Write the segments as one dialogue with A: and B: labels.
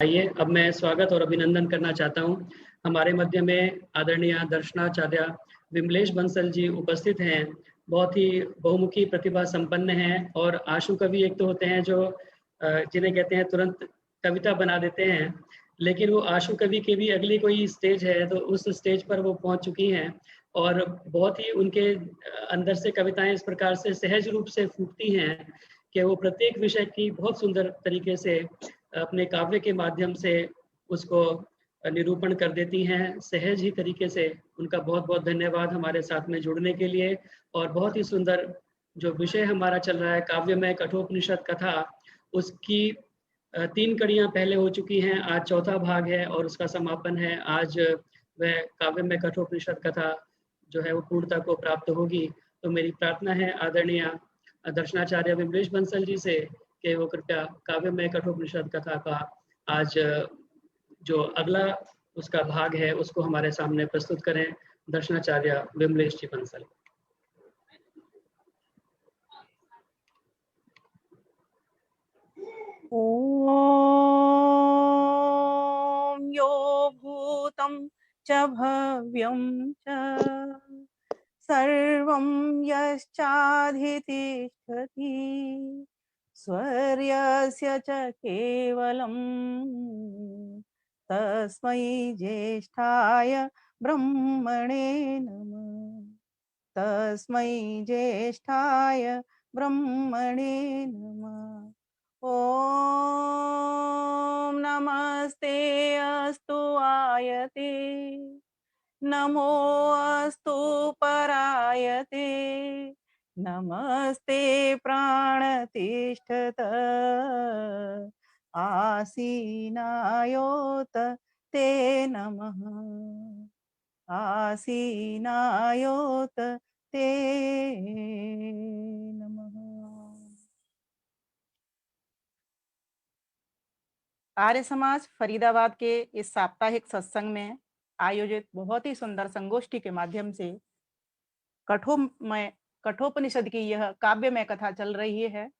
A: आइए अब मैं स्वागत और अभिनंदन करना चाहता हूँ। हमारे मध्य में आदरणीय दर्शनाचार्य विमलेश बंसल जी उपस्थित हैं। बहुत ही बहुमुखी प्रतिभा संपन्न हैं और आशु कवि एक तो होते हैं जो जिन्हें कहते हैं तुरंत कविता बना देते हैं, लेकिन वो आशु कवि के भी अगली कोई स्टेज है तो उस स्टेज पर वो पहुंच चुकी हैं और बहुत ही उनके अंदर से कविताएं इस प्रकार से सहज रूप से फूटती हैं कि वो प्रत्येक विषय की बहुत सुंदर तरीके से अपने काव्य के माध्यम से उसको निरूपण कर देती हैं सहज ही तरीके से। उनका बहुत बहुत धन्यवाद हमारे साथ में जुड़ने के लिए। और बहुत ही सुंदर जो विषय हमारा चल रहा है काव्यमय कठोपनिषद कथा, उसकी 3 कड़ियाँ पहले हो चुकी हैं, आज चौथा भाग है और उसका समापन है। आज वह काव्यमय कठोपनिषद कथा जो है वो पूर्णता को प्राप्त होगी। तो मेरी प्रार्थना है आदरणीय दर्शनाचार्य विमलेश बंसल जी से कि वो कृपया काव्यमय कठोपनिषद कथा का आज जो अगला उसका भाग है उसको हमारे सामने प्रस्तुत करें। दर्शनाचार्य विमलेश जी बंसल।
B: ॐ यो भूतं च भव्यं च सर्वं यश्चाधितिष्ठति स्वर्यस्य च केवलं तस्मै ज्येष्ठाय ब्रह्मणे नमः। तस्मै ज्येष्ठाय ब्रह्मणे नमः। ॐ नमस्ते अस्तु आयते नमो अस्तु परायते नमस्ते प्राणतिष्ठत आसीनायोत ते नमः। आसीनायोत ते नमः। आर्य समाज फरीदाबाद के इस साप्ताहिक सत्संग में आयोजित बहुत ही सुंदर संगोष्ठी के माध्यम से कठोपनिषद की यह काव्य में कथा चल रही है।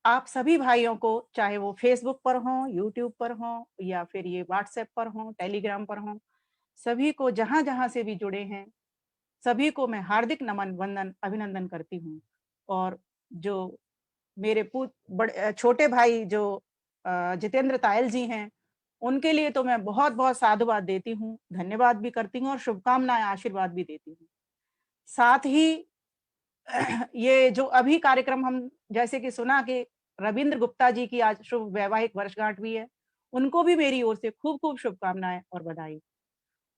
B: आप सभी भाइयों को, चाहे वो फेसबुक पर हो, यूट्यूब पर हो या फिर ये व्हाट्सएप पर हो, टेलीग्राम पर हो, सभी को जहां जहां से भी जुड़े हैं सभी को मैं हार्दिक नमन वंदन अभिनंदन करती हूँ। और जो मेरे छोटे भाई जो जितेंद्र तायल जी हैं उनके लिए तो मैं बहुत बहुत साधुवाद देती हूँ, धन्यवाद भी करती हूँ और शुभकामनाएं आशीर्वाद भी देती हूँ। साथ ही ये जो अभी कार्यक्रम हम जैसे कि सुना कि रविंद्र गुप्ता जी की आज शुभ वैवाहिक वर्षगांठ भी है, उनको भी मेरी ओर से खूब खूब शुभकामनाएं और बधाई।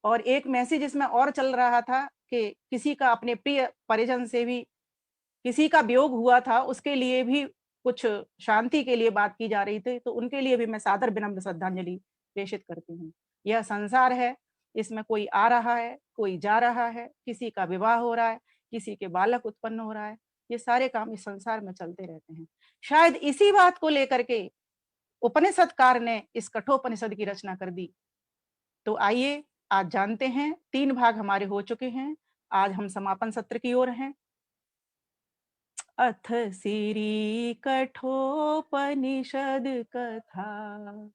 B: और एक मैसेज इसमें और चल रहा था कि किसी का अपने प्रिय परिजन से भी किसी का वियोग हुआ था, उसके लिए भी कुछ शांति के लिए बात की जा रही थी, तो उनके लिए भी मैं सादर विनम्र श्रद्धांजलि प्रेषित करती हूँ। यह संसार है, इसमें कोई आ रहा है, कोई जा रहा है, किसी का विवाह हो रहा है, किसी के बालक उत्पन्न हो रहा है, ये सारे काम इस संसार में चलते रहते हैं। शायद इसी बात को लेकर के उपनिषदकार ने इस कठोपनिषद की रचना कर दी। तो आइए आज जानते हैं, 3 भाग हमारे हो चुके हैं, आज हम समापन सत्र की ओर हैं। अथ श्री कठोपनिषद कथा,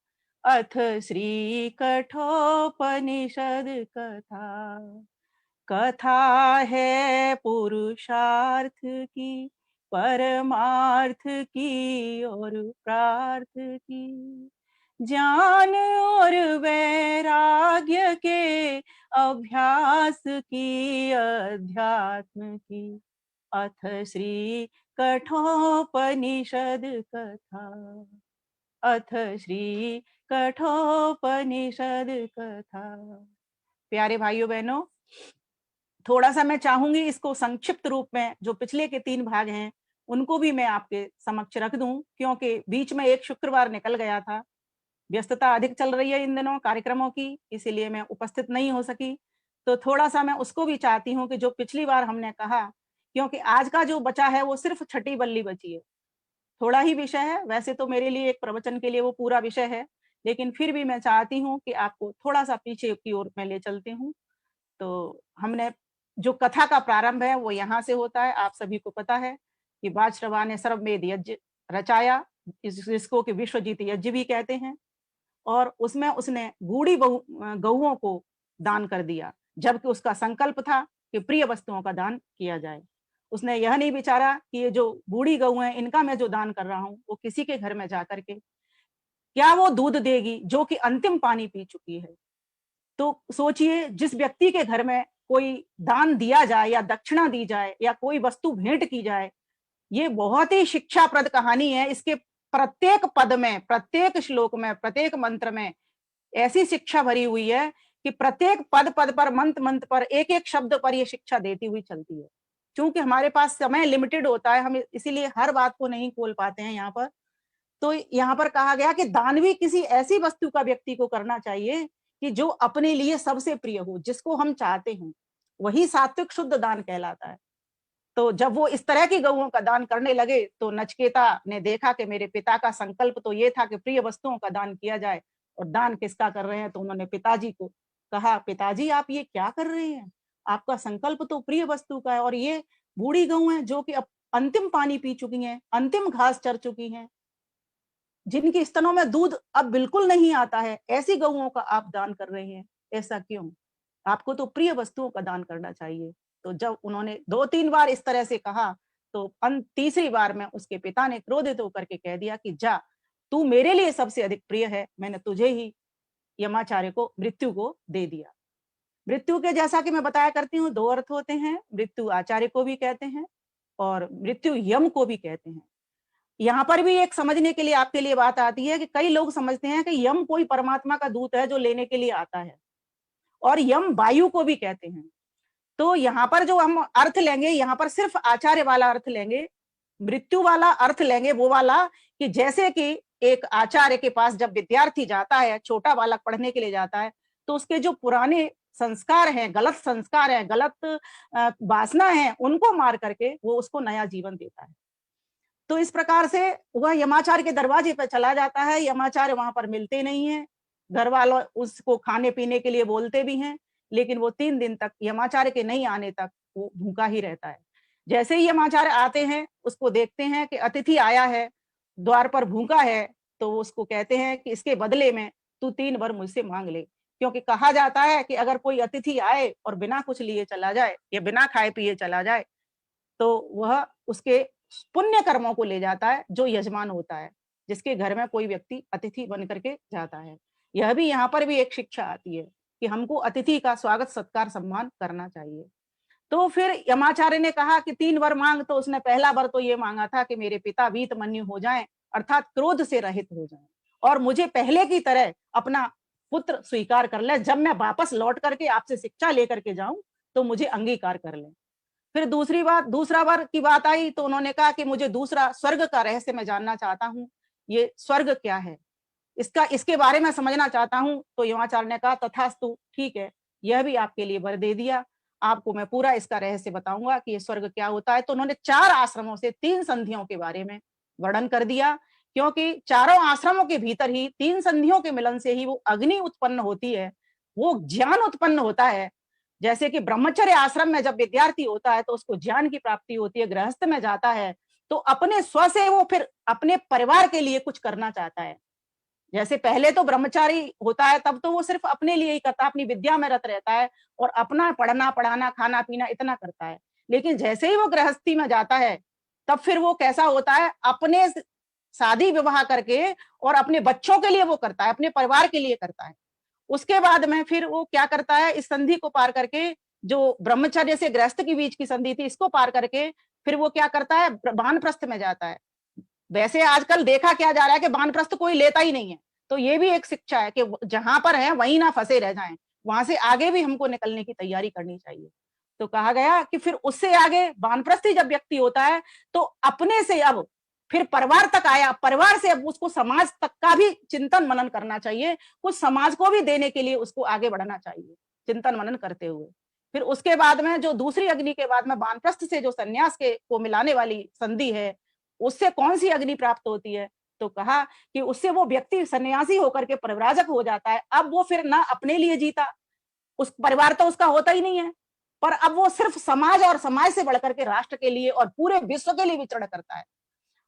B: अथ श्री कठोपनिषद कथा। कथा है पुरुषार्थ की, परमार्थ की और प्रार्थ की, ज्ञान और वैराग्य के अभ्यास की, अध्यात्म की। अथ श्री कठोपनिषद कथा, अथ श्री कठोपनिषद कथा। प्यारे भाइयों बहनों, थोड़ा सा मैं चाहूंगी इसको संक्षिप्त रूप में जो पिछले के 3 भाग हैं उनको भी मैं आपके समक्ष रख दूं, क्योंकि बीच में एक शुक्रवार निकल गया था, व्यस्तता अधिक चल रही है इन दिनों कार्यक्रमों की, इसीलिए मैं उपस्थित नहीं हो सकी। तो थोड़ा सा मैं उसको भी चाहती हूँ कि जो पिछली बार हमने कहा, क्योंकि आज का जो बचा है वो सिर्फ छठी बल्ली बची है, थोड़ा ही विषय है। वैसे तो मेरे लिए एक प्रवचन के लिए वो पूरा विषय है, लेकिन फिर भी मैं चाहती हूँ कि आपको थोड़ा सा पीछे की ओर मैं ले चलती हूँ। तो हमने जो कथा का प्रारंभ है वो यहाँ से होता है। आप सभी को पता है कि वाजश्रवा ने सर्वमेध यज्ञ रचाया, जिसको कि विश्वजीत यज्ञ भी कहते हैं। और उसमें उसने बूढ़ी गौओं को दान कर दिया, जबकि उसका संकल्प था कि प्रिय वस्तुओं का दान किया जाए। उसने यह नहीं विचारा कि ये जो बूढ़ी गऊ हैं, इनका मैं जो दान कर रहा हूँ, वो किसी के घर में जाकर के क्या वो दूध देगी जो कि अंतिम पानी पी चुकी है। तो सोचिए, जिस व्यक्ति के घर में कोई दान दिया जाए या दक्षिणा दी जाए या कोई वस्तु भेंट की जाए, ये बहुत ही शिक्षाप्रद कहानी है। इसके प्रत्येक पद में, प्रत्येक श्लोक में, प्रत्येक मंत्र में ऐसी शिक्षा भरी हुई है कि प्रत्येक पद पद पर, मंत्र मंत्र पर, एक एक शब्द पर ये शिक्षा देती हुई चलती है। क्योंकि हमारे पास समय लिमिटेड होता है, हम इसीलिए हर बात को नहीं खोल पाते हैं यहाँ पर। तो यहाँ पर कहा गया कि दान भी किसी ऐसी वस्तु का व्यक्ति को करना चाहिए कि जो अपने लिए सबसे प्रिय हो, जिसको हम चाहते हैं, वही सात्विक शुद्ध दान कहलाता है। तो जब वो इस तरह की गऊओं का दान करने लगे, तो नचिकेता ने देखा कि मेरे पिता का संकल्प तो ये था कि प्रिय वस्तुओं का दान किया जाए, और दान किसका कर रहे हैं। तो उन्होंने पिताजी को कहा, पिताजी आप ये क्या कर रहे हैं, आपका संकल्प तो प्रिय वस्तु का है, और ये बूढ़ी गऊ हैं जो कि अब अंतिम पानी पी चुकी हैं, अंतिम घास चर चुकी हैं, जिनके स्तनों में दूध अब बिल्कुल नहीं आता है, ऐसी गऊओं का आप दान कर रहे हैं, ऐसा क्यों? आपको तो प्रिय वस्तुओं का दान करना चाहिए। तो जब उन्होंने 2-3 बार इस तरह से कहा, तो तीसरी बार में उसके पिता ने क्रोधित होकर के कह दिया कि जा, तू मेरे लिए सबसे अधिक प्रिय है, मैंने तुझे ही, यमाचार्य को, मृत्यु को दे दिया। मृत्यु के, जैसा कि मैं बताया करती हूँ, 2 अर्थ होते हैं। मृत्यु आचार्य को भी कहते हैं और मृत्यु यम को भी कहते हैं। यहाँ पर भी एक समझने के लिए आपके लिए बात आती है कि कई लोग समझते हैं कि यम कोई परमात्मा का दूत है जो लेने के लिए आता है, और यम वायु को भी कहते हैं। तो यहाँ पर जो हम अर्थ लेंगे, यहाँ पर सिर्फ आचार्य वाला अर्थ लेंगे, मृत्यु वाला अर्थ लेंगे, वो वाला कि जैसे कि एक आचार्य के पास जब विद्यार्थी जाता है, छोटा बालक पढ़ने के लिए जाता है, तो उसके जो पुराने संस्कार हैं, गलत संस्कार हैं, गलत वासना है, उनको मार करके वो उसको नया जीवन देता है। तो इस प्रकार से वह यमाचार्य के दरवाजे पर चला जाता है। यमाचार्य वहां पर मिलते नहीं है, घर वालों उसको खाने पीने के लिए बोलते भी हैं, लेकिन वो 3 दिन तक, यमाचार्य के नहीं आने तक, वो भूखा ही रहता है। जैसे ही यमाचार्य आते हैं, उसको देखते हैं कि अतिथि आया है, द्वार पर भूखा है, तो वो उसको कहते हैं कि इसके बदले में तू 3 वर मुझसे मांग ले। क्योंकि कहा जाता है कि अगर कोई अतिथि आए और बिना कुछ लिए चला जाए या बिना खाए पिए चला जाए, तो वह उसके पुण्य कर्मों को ले जाता है जो यजमान होता है, जिसके घर में कोई व्यक्ति अतिथि बन करके जाता है। यह भी, यहाँ पर भी एक शिक्षा आती है कि हमको अतिथि का स्वागत सत्कार सम्मान करना चाहिए। तो फिर यमाचार्य ने कहा कि 3 वर मांग। तो उसने पहला वर तो ये मांगा था कि मेरे पिता वीतमन्यु हो जाएं, अर्थात क्रोध से रहित हो जाएं, और मुझे पहले की तरह अपना पुत्र स्वीकार कर ले। जब मैं वापस लौट करके आपसे शिक्षा लेकर के जाऊं, तो मुझे अंगीकार कर लें। फिर दूसरा वर की बात आई, तो उन्होंने कहा कि मुझे दूसरा स्वर्ग का रहस्य मैं जानना चाहता हूँ, ये स्वर्ग क्या है, इसके बारे में समझना चाहता हूँ। तो यमाचार्य ने कहा, तथास्तु, ठीक है, यह भी आपके लिए वर दे दिया, आपको मैं पूरा इसका रहस्य बताऊंगा कि ये स्वर्ग क्या होता है। तो उन्होंने 4 आश्रमों से 3 संधियों के बारे में वर्णन कर दिया, क्योंकि चारों आश्रमों के भीतर ही 3 संधियों के मिलन से ही वो अग्नि उत्पन्न होती है, वो ज्ञान उत्पन्न होता है। जैसे कि ब्रह्मचर्य आश्रम में जब विद्यार्थी होता है तो उसको ज्ञान की प्राप्ति होती है, गृहस्थ में जाता है तो अपने स्व से वो फिर अपने परिवार के लिए कुछ करना चाहता है। जैसे पहले तो ब्रह्मचारी होता है, तब तो वो सिर्फ अपने लिए ही करता है, अपनी विद्या में रत रहता है और अपना पढ़ना पढ़ाना खाना पीना इतना करता है। लेकिन जैसे ही वो गृहस्थी में जाता है, तब फिर वो कैसा होता है, अपने शादी विवाह करके और अपने बच्चों के लिए वो करता है, अपने परिवार के लिए करता है। उसके बाद में फिर वो क्या करता है, इस संधि को पार करके, जो ब्रह्मचर्य से गृहस्थ के बीच की संधि थी, इसको पार करके फिर वो क्या करता है, वानप्रस्थ में जाता है। वैसे आजकल देखा क्या जा रहा है कि वानप्रस्थ कोई लेता ही नहीं है। तो ये भी एक शिक्षा है कि जहां पर है वहीं ना फंसे रह जाएं, वहां से आगे भी हमको निकलने की तैयारी करनी चाहिए। तो कहा गया कि फिर उससे आगे वानप्रस्थी जब व्यक्ति होता है, तो अपने से अब फिर परिवार तक आया, परिवार से अब उसको समाज तक का भी चिंतन मनन करना चाहिए, कुछ समाज को भी देने के लिए उसको आगे बढ़ना चाहिए चिंतन मनन करते हुए। फिर उसके बाद में जो दूसरी अग्नि के बाद में वानप्रस्थ से जो संन्यास के को मिलाने वाली संधि है, उससे कौन सी अग्नि प्राप्त होती है, तो कहा कि उससे वो व्यक्ति सन्यासी होकर के परिव्राजक हो जाता है। अब वो फिर ना अपने लिए जीता, उस परिवार तो उसका होता ही नहीं है, पर अब वो सिर्फ समाज और समाज से बढ़कर के राष्ट्र के लिए और पूरे विश्व के लिए विचरण करता है।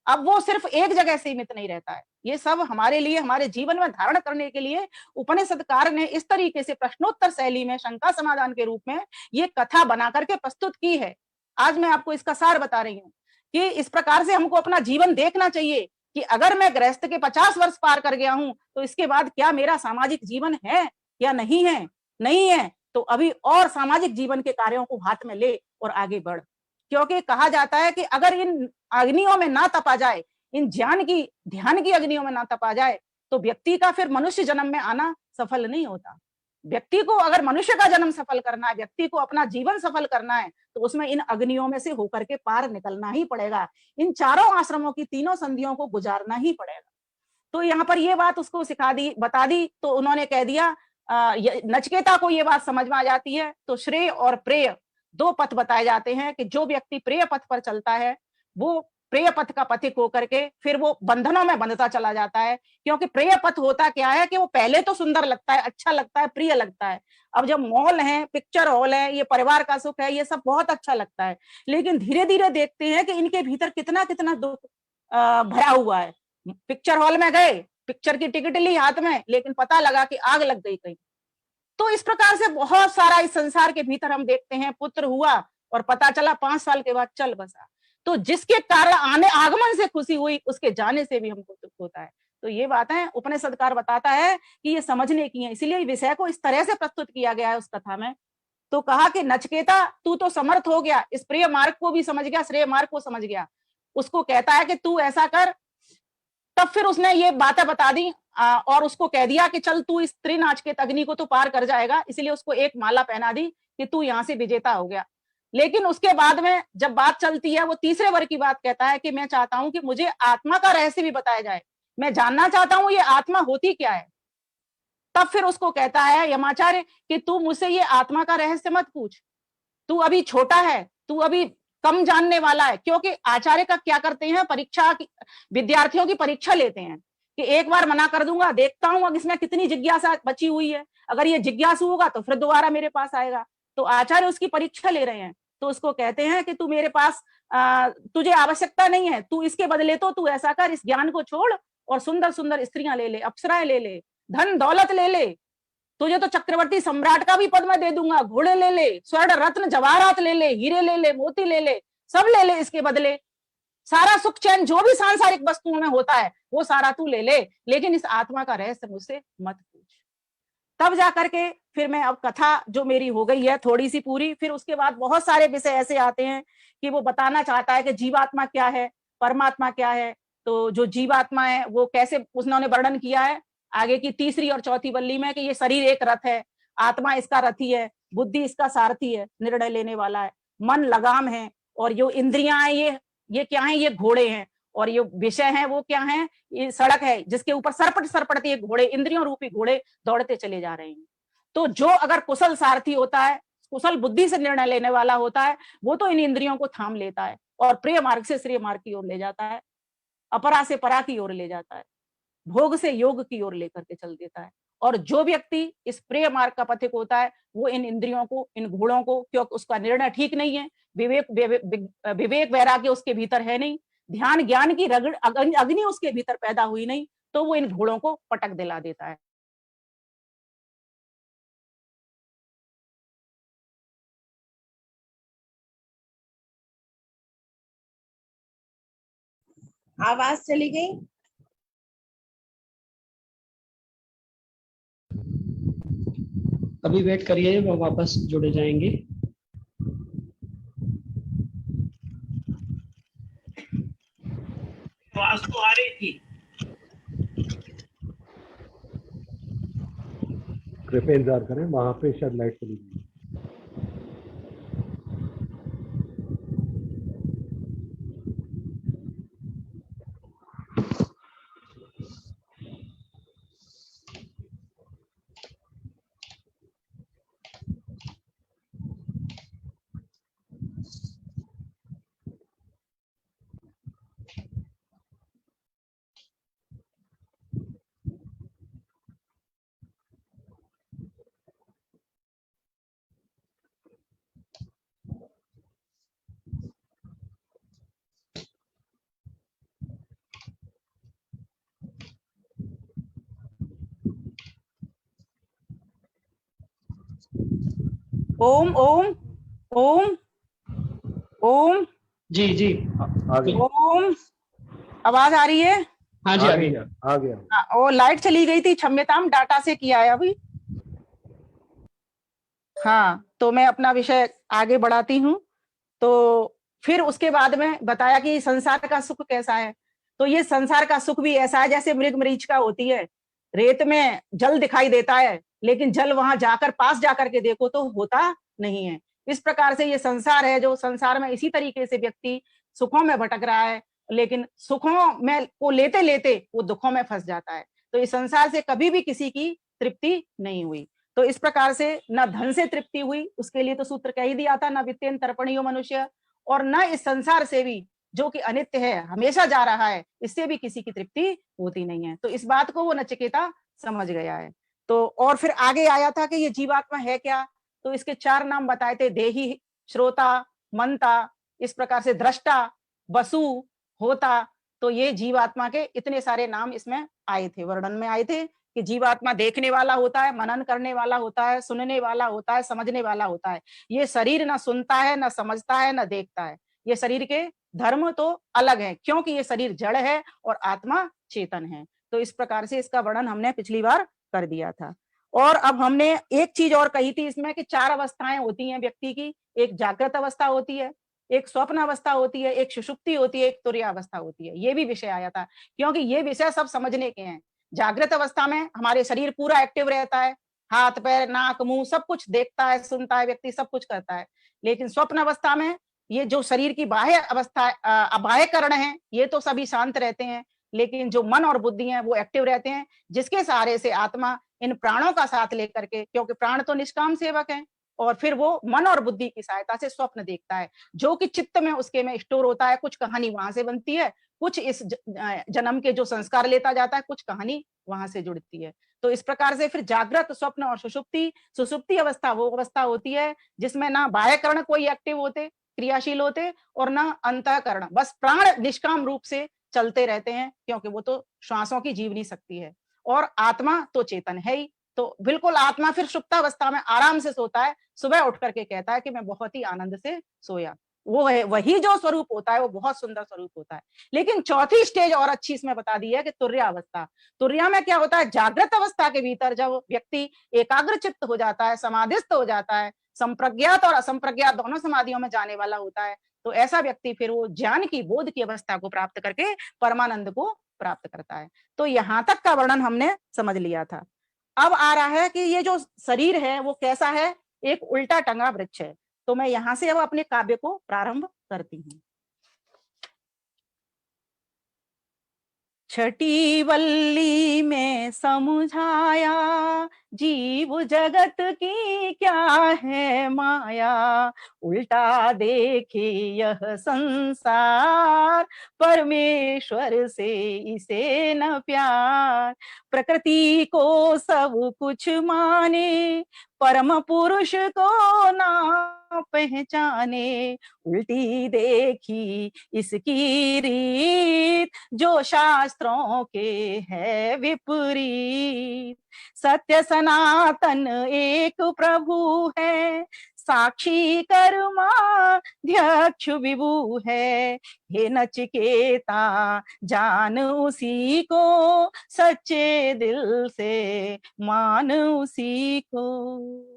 B: अब वो सिर्फ एक जगह सीमित नहीं रहता है, ये सब हमारे लिए, हमारे जीवन में धारण करने के लिए उपनिषदकार ने इस तरीके से प्रश्नोत्तर शैली में शंका समाधान के रूप में ये कथा बना करके प्रस्तुत की है। आज मैं आपको इसका सार बता रही हूँ कि इस प्रकार से हमको अपना जीवन देखना चाहिए कि अगर मैं गृहस्थ के 50 वर्ष पार कर गया हूं तो इसके बाद क्या मेरा सामाजिक जीवन है या नहीं है? नहीं है तो अभी और सामाजिक जीवन के कार्यों को हाथ में ले और आगे बढ़। क्योंकि कहा जाता है कि अगर इन अग्नियों में ना तपा जाए, इन ज्ञान की, ध्यान की अग्नियों में ना तपा जाए, तो व्यक्ति का फिर मनुष्य जन्म में आना सफल नहीं होता। व्यक्ति को अगर मनुष्य का जन्म सफल करना है, व्यक्ति को अपना जीवन सफल करना है, तो उसमें इन अग्नियों में से होकर के पार निकलना ही पड़ेगा। इन चारों आश्रमों की तीनों संधियों को गुजारना ही पड़ेगा। तो यहाँ पर ये बात उसको सिखा दी, बता दी, तो उन्होंने कह दिया, नचिकेता को ये बात समझ में आ जाती है। तो श्रेय और प्रेय दो पथ बताए जाते हैं कि जो व्यक्ति प्रेय पथ पर चलता है वो प्रेय पथ का पथिक होकर के फिर वो बंधनों में बंधता चला जाता है। क्योंकि प्रेय पथ होता क्या है कि वो पहले तो सुंदर लगता है, अच्छा लगता है, प्रिय लगता है। अब जब मॉल है, पिक्चर हॉल है, ये परिवार का सुख है, ये सब बहुत अच्छा लगता है, लेकिन धीरे धीरे देखते हैं कि इनके भीतर कितना कितना दुख भरा हुआ है। पिक्चर हॉल में गए, पिक्चर की टिकट ली हाथ में, लेकिन पता लगा कि आग लग गई कहीं। तो इस प्रकार से बहुत सारा इस संसार के भीतर हम देखते हैं। पुत्र हुआ और पता चला 5 साल के बाद चल बसा। तो जिसके कारण आने आगमन से खुशी हुई, उसके जाने से भी हमको दुख होता है। तो ये बातें उपनिषदकार बताता है कि ये समझने की है, इसीलिए विषय को इस तरह से प्रस्तुत किया गया है उस कथा में। तो कहा कि नचिकेता तू तो समर्थ हो गया, इस प्रिय मार्ग को भी समझ गया, श्रेय मार्ग को समझ गया। उसको कहता है कि तू ऐसा कर। तब फिर उसने ये बातें बता दी और उसको कह दिया कि चल तू इस त्रिनाचिकेत अग्नि को तो पार कर जाएगा, इसलिए उसको एक माला पहना दी कि तू यहां से विजेता हो गया। लेकिन उसके बाद में जब बात चलती है, वो तीसरे वर्ग की बात कहता है कि मैं चाहता हूं कि मुझे आत्मा का रहस्य भी बताया जाए, मैं जानना चाहता हूं ये आत्मा होती क्या है। तब फिर उसको कहता है यमाचार्य कि तू मुझसे ये आत्मा का रहस्य मत पूछ, तू अभी छोटा है, तू अभी कम जानने वाला है। क्योंकि आचार्य का क्या करते हैं, परीक्षा विद्यार्थियों की परीक्षा लेते हैं कि एक बार मना कर दूंगा, देखता हूं अब इसमें कितनी जिज्ञासा बची हुई है, अगर ये जिज्ञासु होगा तो फिर दोबारा मेरे पास आएगा। तो आचार्य उसकी परीक्षा ले रहे हैं। तो उसको कहते हैं कि तू मेरे पास तुझे आवश्यकता नहीं है, तू इसके बदले तो तू ऐसा कर, इस ज्ञान को छोड़ और सुंदर सुंदर स्त्रियां ले ले, अप्सराएं ले ले, धन दौलत ले ले, तुझे तो चक्रवर्ती सम्राट का भी पद मैं दे दूंगा, घोड़े ले ले, स्वर्ण रत्न जवाहरात ले ले, हीरे ले ले, मोती ले ले, सब ले ले, इसके बदले सारा सुख चैन जो भी सांसारिक वस्तुओं में होता है वो सारा तू ले ले, लेकिन इस आत्मा का रहस्य मुझसे मत पूछ। तब जाकर के फिर मैं, अब कथा जो मेरी हो गई है थोड़ी सी पूरी, फिर उसके बाद बहुत सारे विषय ऐसे आते हैं कि वो बताना चाहता है कि जीवात्मा क्या है, परमात्मा क्या है। तो जो जीवात्मा है वो कैसे उन्होंने वर्णन किया है आगे की तीसरी और चौथी वल्ली में कि ये शरीर एक रथ है, आत्मा इसका रथी है, बुद्धि इसका सारथी है, निर्णय लेने वाला है, मन लगाम है, और जो इंद्रियां हैं ये क्या है, ये घोड़े हैं, और ये विषय है वो क्या है, ये सड़क है जिसके ऊपर सरपट सरपट ये घोड़े, इंद्रियों रूपी घोड़े दौड़ते चले जा रहे हैं। तो जो अगर कुशल सारथी होता है, कुशल बुद्धि से निर्णय लेने वाला होता है, वो तो इन इंद्रियों को थाम लेता है और प्रिय मार्ग से श्रेय मार्ग की ओर ले जाता है, अपरा से परा की ओर ले जाता है, भोग से योग की ओर लेकर के चल देता है। और जो व्यक्ति इस प्रिय मार्ग का पथिक होता है, वो इन इंद्रियों को, इन घोड़ों को, क्योंकि उसका निर्णय ठीक नहीं है, विवेक वैराग्य उसके भीतर है नहीं, ध्यान ज्ञान की अग्नि उसके भीतर पैदा हुई नहीं, तो वो इन घोड़ों को पटक दिला देता है।
C: आवाज चली गई।
A: अभी वेट करिए, वो वापस जुड़े जाएंगे।
D: आवाज तो आ रही थी।
E: कृपया इंतजार करें, वहां पे शायद लाइट चली गई।
B: ओम ओम ओम ओम
A: जी जी
E: आ गया
B: ओम। आवाज आ रही है?
A: हाँ जी
E: आ
A: आगे।
E: गया आ गया।
B: और लाइट चली गई थी, क्षम्यताम, डाटा से किया है अभी। हाँ, तो मैं अपना विषय आगे बढ़ाती हूँ। तो फिर उसके बाद में बताया कि संसार का सुख कैसा है। तो ये संसार का सुख भी ऐसा है जैसे मृग मरीचिका होती है, रेत में जल दिखाई देता है, लेकिन जल वहां जाकर पास जाकर के देखो तो होता नहीं है। इस प्रकार से ये संसार है, जो संसार में इसी तरीके से व्यक्ति सुखों में भटक रहा है, लेकिन सुखों में को लेते लेते वो दुखों में फंस जाता है। तो इस संसार से कभी भी किसी की तृप्ति नहीं हुई। तो इस प्रकार से न धन से तृप्ति हुई, उसके लिए तो सूत्र कह ही दिया था, न वित्तेन तर्पणीयो मनुष्य, और न इस संसार से भी जो कि अनित्य है, हमेशा जा रहा है, इससे भी किसी की तृप्ति होती नहीं है। तो इस बात को वो नचिकेता समझ गया है। तो और फिर आगे आया था कि ये जीवात्मा है क्या। तो इसके 4 नाम बताए थे, देही, श्रोता, मंता, इस प्रकार से दृष्टा, वसु, होता। तो ये जीवात्मा के इतने सारे नाम इसमें आए थे, वर्णन में आए थे कि जीवात्मा देखने वाला होता है, मनन करने वाला होता है, सुनने वाला होता है, समझने वाला होता है। ये शरीर ना सुनता है, ना समझता है, ना देखता है। ये शरीर के धर्म तो अलग है, क्योंकि ये शरीर जड़ है और आत्मा चेतन है। तो इस प्रकार से इसका वर्णन हमने पिछली बार कर दिया था। और अब हमने एक चीज और कही थी इसमें कि 4 अवस्थाएं होती हैं व्यक्ति की। एक जागृत अवस्था होती है, एक स्वप्न अवस्था होती है, एक सुषुप्ति होती है, एक तुरीय अवस्था होती है। ये भी विषय आया था, क्योंकि ये विषय सब समझने के हैं। जागृत अवस्था में हमारे शरीर पूरा एक्टिव रहता है, हाथ पैर नाक मुंह सब कुछ देखता है, सुनता है, व्यक्ति सब कुछ करता है। लेकिन स्वप्न अवस्था में ये जो शरीर की बाह्य अवस्था, बाह्य करण है, ये तो सभी शांत रहते हैं, लेकिन जो मन और बुद्धि है वो एक्टिव रहते हैं, जिसके सहारे से आत्मा इन प्राणों का साथ लेकर के, क्योंकि प्राण तो निष्काम सेवक हैं, और फिर वो मन और बुद्धि की सहायता से स्वप्न देखता है, जो कि चित्त में उसके में स्टोर होता है। कुछ कहानी वहां से बनती है, कुछ इस जन्म के जो संस्कार लेता जाता है, कुछ कहानी वहां से जुड़ती है। तो इस प्रकार से फिर जागृत, स्वप्न और सुषुप्ति। सुषुप्ति अवस्था वो अवस्था होती है जिसमें ना बाह्यकरण कोई एक्टिव होते, क्रियाशील होते, और ना अंतःकरण, बस प्राण निष्काम रूप से चलते रहते हैं, क्योंकि वो तो श्वासों की जीवनी शक्ति है, और आत्मा तो चेतन है ही। तो बिल्कुल आत्मा फिर सुप्तावस्था में आराम से सोता है, सुबह उठ करके कहता है कि मैं बहुत ही आनंद से सोया। वो है वही जो स्वरूप होता है, वो बहुत सुंदर स्वरूप होता है। लेकिन चौथी स्टेज और अच्छी इसमें बता दी है कि तुर्या अवस्था। तुर्या में क्या होता है, जागृत अवस्था के भीतर जब व्यक्ति एकाग्र चित्त हो जाता है, समाधिस्थ हो जाता है, संप्रज्ञात और असंप्रज्ञात दोनों समाधियों में जाने वाला होता है, तो ऐसा व्यक्ति फिर वो ज्ञान की, बोध की अवस्था को प्राप्त करके परमानंद को प्राप्त करता है। तो यहां तक का वर्णन हमने समझ लिया था। अब आ रहा है कि ये जो शरीर है वो कैसा है, एक उल्टा टंगा वृक्ष है। तो मैं यहां से अब अपने काव्य को प्रारंभ करती हूँ। छठी वल्ली में समझाया, जीव जगत की क्या है माया। उल्टा देखे यह संसार, परमेश्वर से इसे न प्यार। प्रकृति को सब कुछ माने, परम पुरुष को ना पहचाने। उल्टी देखी इसकी रीत, जो शास्त्रों के है विपरीत। सत्य सनातन एक प्रभु है, साक्षी कर्मा ध्यक्ष विभु है। हे नचिकेता जान उसी को, सच्चे दिल से मान उसी को।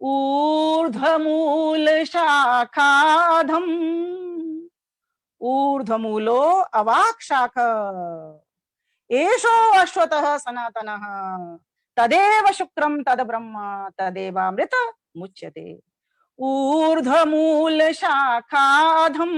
B: ऊर्ध्वमूल शाखाधम, ऊर्ध्वमूलो अवाक् शाख, एषो अश्वतः सनातनः। तदेव शुक्रम तद ब्रह्म, तदेवामृत मुच्यते। ऊर्ध्वमूल शाखाधम,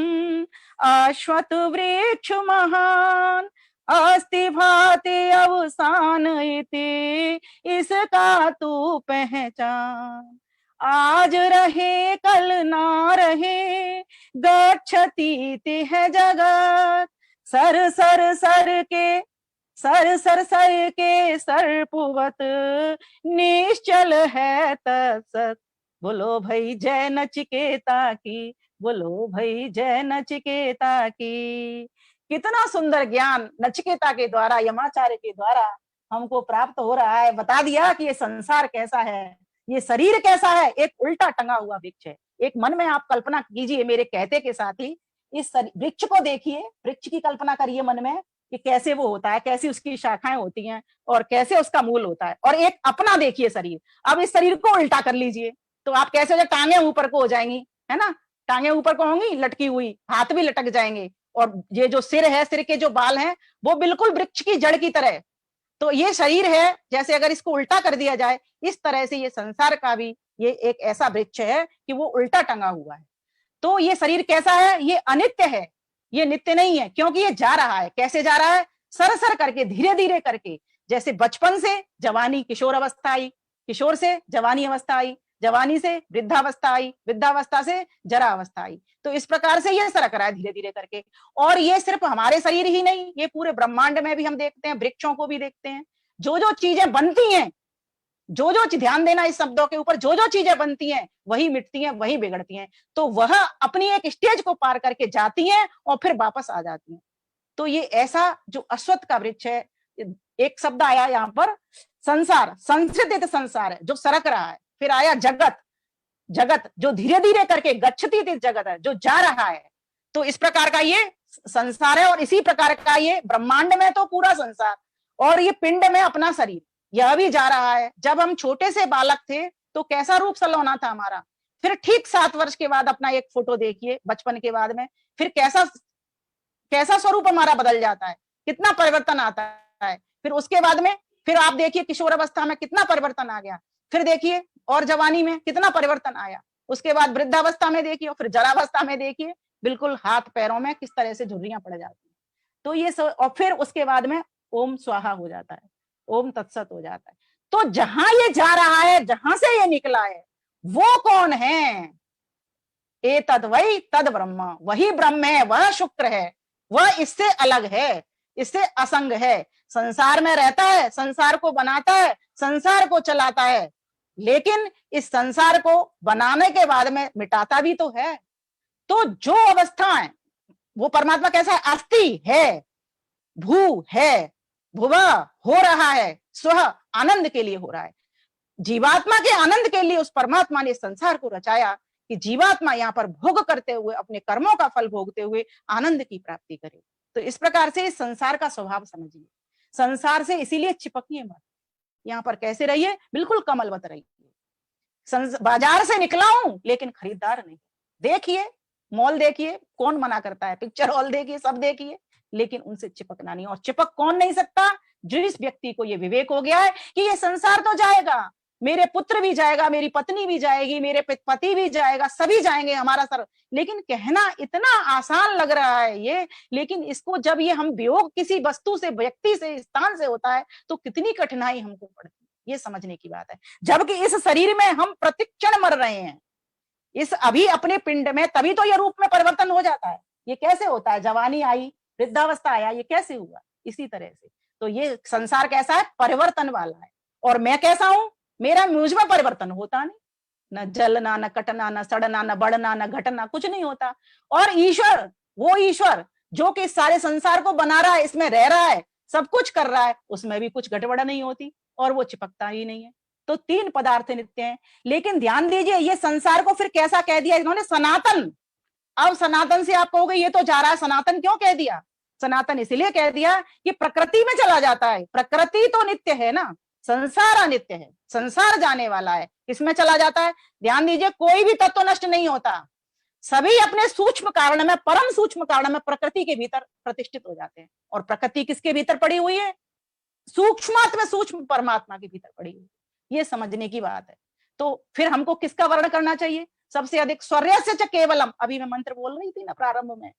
B: अश्वत वृक्ष महान। अस्ति भाति अवसान इति, इसका तू पहचान। आज रहे कल ना रहे, गच्छति है जगत। सर सर सर के सर सर सर के सर्पवत, निश्चल है तत्सत। बोलो भाई जय नचिकेता की, बोलो भाई जय नचिकेता की। कितना सुंदर ज्ञान नचिकेता के द्वारा, यमाचार्य के द्वारा हमको प्राप्त हो रहा है। बता दिया कि ये संसार कैसा है, ये शरीर कैसा है? एक उल्टा टंगा हुआ वृक्ष है। एक मन में आप कल्पना कीजिए मेरे कहते के साथ ही, इस वृक्ष को देखिए, वृक्ष की कल्पना करिए मन में कि कैसे वो होता है, कैसी उसकी शाखाएं होती हैं और कैसे उसका मूल होता है। और एक अपना देखिए शरीर। अब इस शरीर को उल्टा कर लीजिए तो आप कैसे हो, टांगे ऊपर को हो जाएंगी, है ना, टांगे ऊपर को होंगी लटकी हुई, हाथ भी लटक जाएंगे, और ये जो सिर है, सिर के जो बाल हैं वो बिल्कुल वृक्ष की जड़ की तरह। तो ये शरीर है, जैसे अगर इसको उल्टा कर दिया जाए, इस तरह से ये संसार का भी ये एक ऐसा वृक्ष है कि वो उल्टा टंगा हुआ है। तो ये शरीर कैसा है? ये अनित्य है, ये नित्य नहीं है, क्योंकि ये जा रहा है। कैसे जा रहा है? सरसर करके, धीरे धीरे करके। जैसे बचपन से जवानी किशोर अवस्था आई, किशोर से जवानी अवस्था आई, जवानी से वृद्धावस्था आई, वृद्धावस्था से जरा अवस्था आई। तो इस प्रकार से ये सरक रहा है धीरे धीरे करके। और ये सिर्फ हमारे शरीर ही नहीं, ये पूरे ब्रह्मांड में भी हम देखते हैं, वृक्षों को भी देखते हैं। जो जो चीजें बनती हैं, जो जो ध्यान देना इस शब्दों के ऊपर, जो जो चीजें बनती हैं वही मिटती हैं, वही बिगड़ती हैं। तो वह अपनी एक स्टेज को पार करके जाती हैं और फिर वापस आ जाती हैं। तो ये ऐसा जो अश्वत्थ का वृक्ष है, एक शब्द आया यहाँ पर संसार, संस्कृत संसार है जो सरक रहा है। फिर आया जगत, जगत जो धीरे धीरे करके गच्छति जगत है, जो जा रहा है। तो इस प्रकार का ये संसार है। और इसी प्रकार का ये ब्रह्मांड में तो पूरा संसार, और ये पिंड में अपना शरीर, यह भी जा रहा है। जब हम छोटे से बालक थे तो कैसा रूप सलोना था हमारा, फिर ठीक 7 वर्ष के बाद अपना एक फोटो देखिए बचपन के बाद में, फिर कैसा कैसा स्वरूप हमारा बदल जाता है, कितना परिवर्तन आता है। फिर उसके बाद में फिर आप देखिए किशोर अवस्था में कितना परिवर्तन आ गया, फिर देखिए और जवानी में कितना परिवर्तन आया, उसके बाद वृद्धावस्था में देखिए, फिर जरावस्था में देखिए बिल्कुल हाथ पैरों में किस तरह से झुर्रियां पड़ जाती है। तो ये सब, और फिर उसके बाद में ओम स्वाहा हो जाता है, ओम तत्सत हो जाता है। तो जहां ये जा रहा है, जहां से ये निकला है, वो कौन है? ए तद वही तद ब्रह्म, वही ब्रह्म है, वह शुक्र है, वह इससे अलग है, इससे असंग है। संसार में रहता है, संसार को बनाता है, संसार को चलाता है, लेकिन इस संसार को बनाने के बाद में मिटाता भी तो है। तो जो अवस्था है वो परमात्मा कैसा है? अस्थि है, भू है, भुवा हो रहा है, स्व आनंद के लिए हो रहा है। जीवात्मा के आनंद के लिए उस परमात्मा ने संसार को रचाया कि जीवात्मा यहाँ पर भोग करते हुए, अपने कर्मों का फल भोगते हुए आनंद की प्राप्ति करे। तो इस प्रकार से इस संसार का स्वभाव समझिए। संसार से इसीलिए चिपकिए मत, यहाँ पर कैसे रहिए? बिल्कुल कमलवत रहिए। बाजार से निकला हूं लेकिन खरीदार नहीं। देखिए मॉल देखिए, कौन मना करता है, पिक्चर हॉल देखिए, सब देखिए, लेकिन उनसे चिपकना नहीं। और चिपक कौन नहीं सकता? जिस व्यक्ति को ये विवेक हो गया है कि ये संसार तो जाएगा, मेरे पुत्र भी जाएगा, मेरी पत्नी भी जाएगी, मेरे पति भी जाएगा, सभी जाएंगे, हमारा सर। लेकिन कहना इतना आसान लग रहा है ये, लेकिन इसको जब ये हम वियोग किसी वस्तु से, व्यक्ति से, स्थान से होता है तो कितनी कठिनाई हमको पड़ती है, ये समझने की बात है। जबकि इस शरीर में हम प्रतिक्षण मर रहे हैं, इस अभी अपने पिंड में, तभी तो ये रूप में परिवर्तन हो जाता है। ये कैसे होता है? जवानी आई, वृद्धावस्था आया, ये कैसे हुआ? इसी तरह से। तो ये संसार कैसा है? परिवर्तन वाला है। और मैं कैसा हूं? मेरा मुझ में परिवर्तन होता नहीं, न जलना, न कटना, न सड़ना, न बढ़ना, न घटना, कुछ नहीं होता। और ईश्वर, वो ईश्वर जो कि सारे संसार को बना रहा है, इसमें रह रहा है, सब कुछ कर रहा है, उसमें भी कुछ गड़बड़ नहीं होती और वो चिपकता ही नहीं है। तो 3 पदार्थ नित्य हैं। लेकिन ध्यान दीजिए, ये संसार को फिर कैसा कह दिया इन्होंने? सनातन। अब सनातन से आप कहोगे ये तो जा रहा है, सनातन क्यों कह दिया? सनातन इसलिए कह दिया कि प्रकृति में चला जाता है। प्रकृति तो नित्य है ना, संसार अनित्य है, संसार जाने वाला है, किसमें चला जाता है? ध्यान दीजिए, कोई भी तत्व नष्ट नहीं होता, सभी अपने सूक्ष्म कारण में, परम सूक्ष्म कारण में प्रकृति के भीतर प्रतिष्ठित हो जाते हैं। और प्रकृति किसके भीतर पड़ी हुई है? सूक्ष्मात्म सूक्ष्म परमात्मा के भीतर पड़ी हुई। ये समझने की बात है। तो फिर हमको किसका वर्ण करना चाहिए? सबसे अधिक स्वर्यस्य च केवलम, अभी मैं मंत्र बोल रही थी ना प्रारंभ में,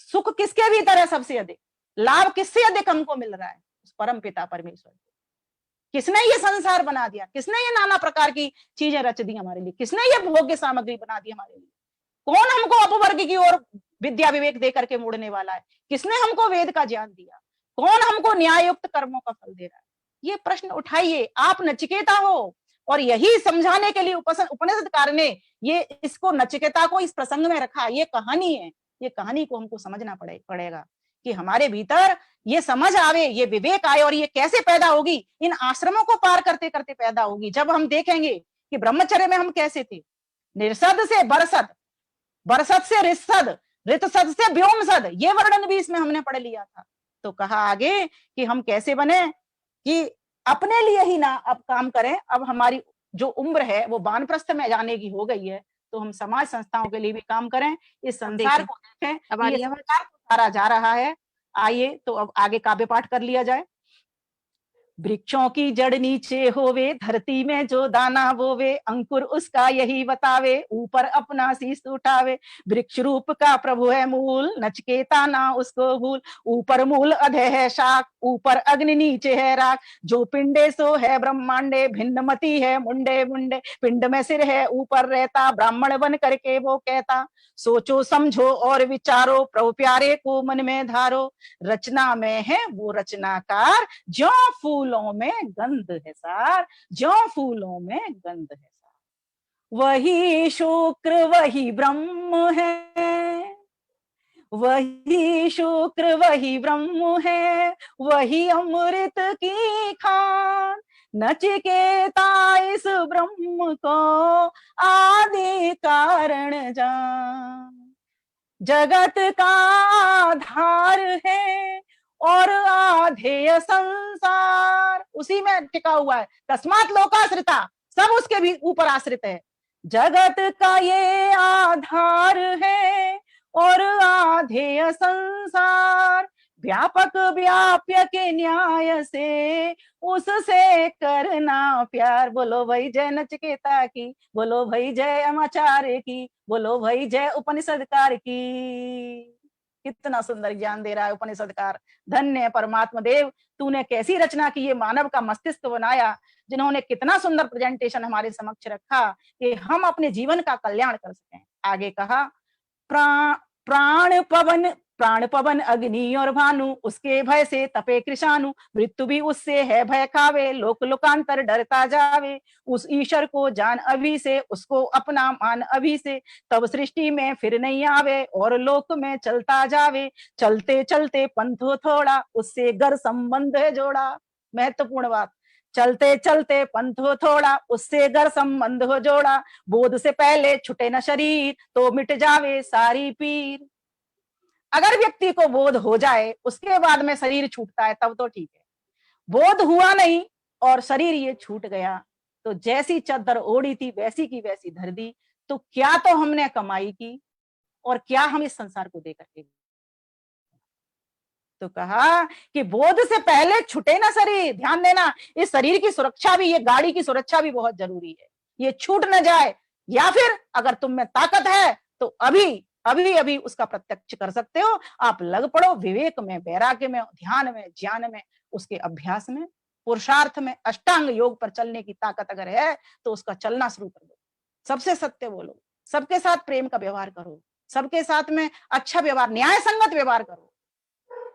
B: सुख किसके भीतर है सबसे अधिक? लाभ किससे अधिक हमको मिल रहा है? उस परम पिता परमेश्वर। किसने ये संसार बना दिया? किसने ये नाना प्रकार की चीजें रच दी हमारे लिए? किसने ये भोग्य सामग्री बना दी हमारे लिए? कौन हमको अपवर्ग की ओर विद्या विवेक दे करके मोड़ने वाला है? किसने हमको वेद का ज्ञान दिया? कौन हमको न्याययुक्त कर्मों का फल दे रहा है? ये प्रश्न उठाइए। आप नचिकेता हो, और यही समझाने के लिए उपनिषदकार ने ये इसको, नचिकेता को इस प्रसंग में रखा। ये कहानी है, ये कहानी को हमको समझना पड़ेगा कि हमारे भीतर ये समझ आवे, ये विवेक आए। और ये कैसे पैदा होगी? इन आश्रमों को पार करते करते पैदा होगी। जब हम देखेंगे कि ब्रह्मचर्य में हम कैसे थे। निर्सद से बरसद, बरसद से रिसद, ऋतसद से व्योमसद, ये वर्णन भी इसमें हमने पढ़ लिया था। तो कहा आगे कि हम कैसे बने कि अपने लिए ही ना अब काम करें, अब हमारी जो उम्र है वो वानप्रस्थ में जाने की हो गई है, तो हम समाज संस्थाओं के लिए भी काम करें, इस संसार को देखें,
C: अब
B: ये संसार को सारा जा रहा है। आइए तो अब आगे काव्य पाठ कर लिया जाए। वृक्षों की जड़ नीचे होवे, धरती में जो दाना बोवे, अंकुर उसका यही बतावे, ऊपर अपना शीश उठावे। वृक्ष रूप का प्रभु है मूल, नचकेता ना उसको भूल, ऊपर मूल अधे है शाख, ऊपर अग्नि नीचे है राख। जो पिंडे सो है ब्रह्मांडे, भिन्न मति है मुंडे मुंडे, पिंड में सिर है ऊपर रहता, ब्राह्मण बन करके वो कहता। सोचो समझो और विचारो, प्रभु प्यारे को मन में धारो, रचना में है वो रचनाकार, ज्यों फूलों में गंध है सार, ज्यों फूलों में गंध है सार। वही शुक्र वही ब्रह्म है, वही शुक्र वही ब्रह्म है, वही अमृत की खान। नचिकेता इस ब्रह्म को आदि कारण जान। जगत का आधार है और आधेय संसार उसी में टिका हुआ है। तस्मात् लोकाश्रिता, सब उसके भी ऊपर आश्रित है। जगत का ये आधार है और आधेय संसार, व्यापक व्याप्य के न्याय से उससे करना प्यार। बोलो भाई जय नचिकेता की, बोलो भाई जय अमाचार्य की, बोलो भाई जय उपनिषदकार की। कितना सुंदर ज्ञान दे रहा है उपनिषदकार। धन्य है परमात्मा देव, तूने कैसी रचना की, ये मानव का मस्तिष्क बनाया, जिन्होंने कितना सुंदर प्रेजेंटेशन हमारे समक्ष रखा कि हम अपने जीवन का कल्याण कर सकें। आगे कहा प्राण पवन अग्नि और भानु, उसके भय से तपे कृषाणु, मृत्यु भी उससे है भय खावे, लोक लोकांतर डरता जावे। उस ईश्वर को जान अभी से, उसको अपना मान अभी से, तब सृष्टि में फिर नहीं आवे और लोक में चलता जावे। चलते चलते पंथ हो थोड़ा, उससे घर संबंध है जोड़ा। महत्वपूर्ण बात, चलते चलते पंथ हो थोड़ा, उससे घर संबंध हो जोड़ा। बोध से पहले छुटे न शरीर, तो मिट जावे सारी पीर। अगर व्यक्ति को बोध हो जाए उसके बाद में शरीर छूटता है तब तो ठीक है, बोध हुआ नहीं और शरीर ये छूट गया तो जैसी चद्दर ओढ़ी थी वैसी की वैसी धर दी। तो क्या तो हमने कमाई की और क्या हम इस संसार को दे करके। तो कहा कि बोध से पहले छूटे ना शरीर। ध्यान देना, इस शरीर की सुरक्षा भी, ये गाड़ी की सुरक्षा भी बहुत जरूरी है, ये छूट न जाए। या फिर अगर तुम में ताकत है तो अभी अभी अभी उसका प्रत्यक्ष कर सकते हो। आप लग पड़ो विवेक में, वैराग्य में, ध्यान में, ज्ञान में, उसके अभ्यास में, पुरुषार्थ में। अष्टांग योग पर चलने की ताकत अगर है तो उसका चलना शुरू कर दो। सबसे सत्य बोलो, सबके साथ प्रेम का व्यवहार करो, सबके साथ में अच्छा व्यवहार, न्याय संगत व्यवहार करो।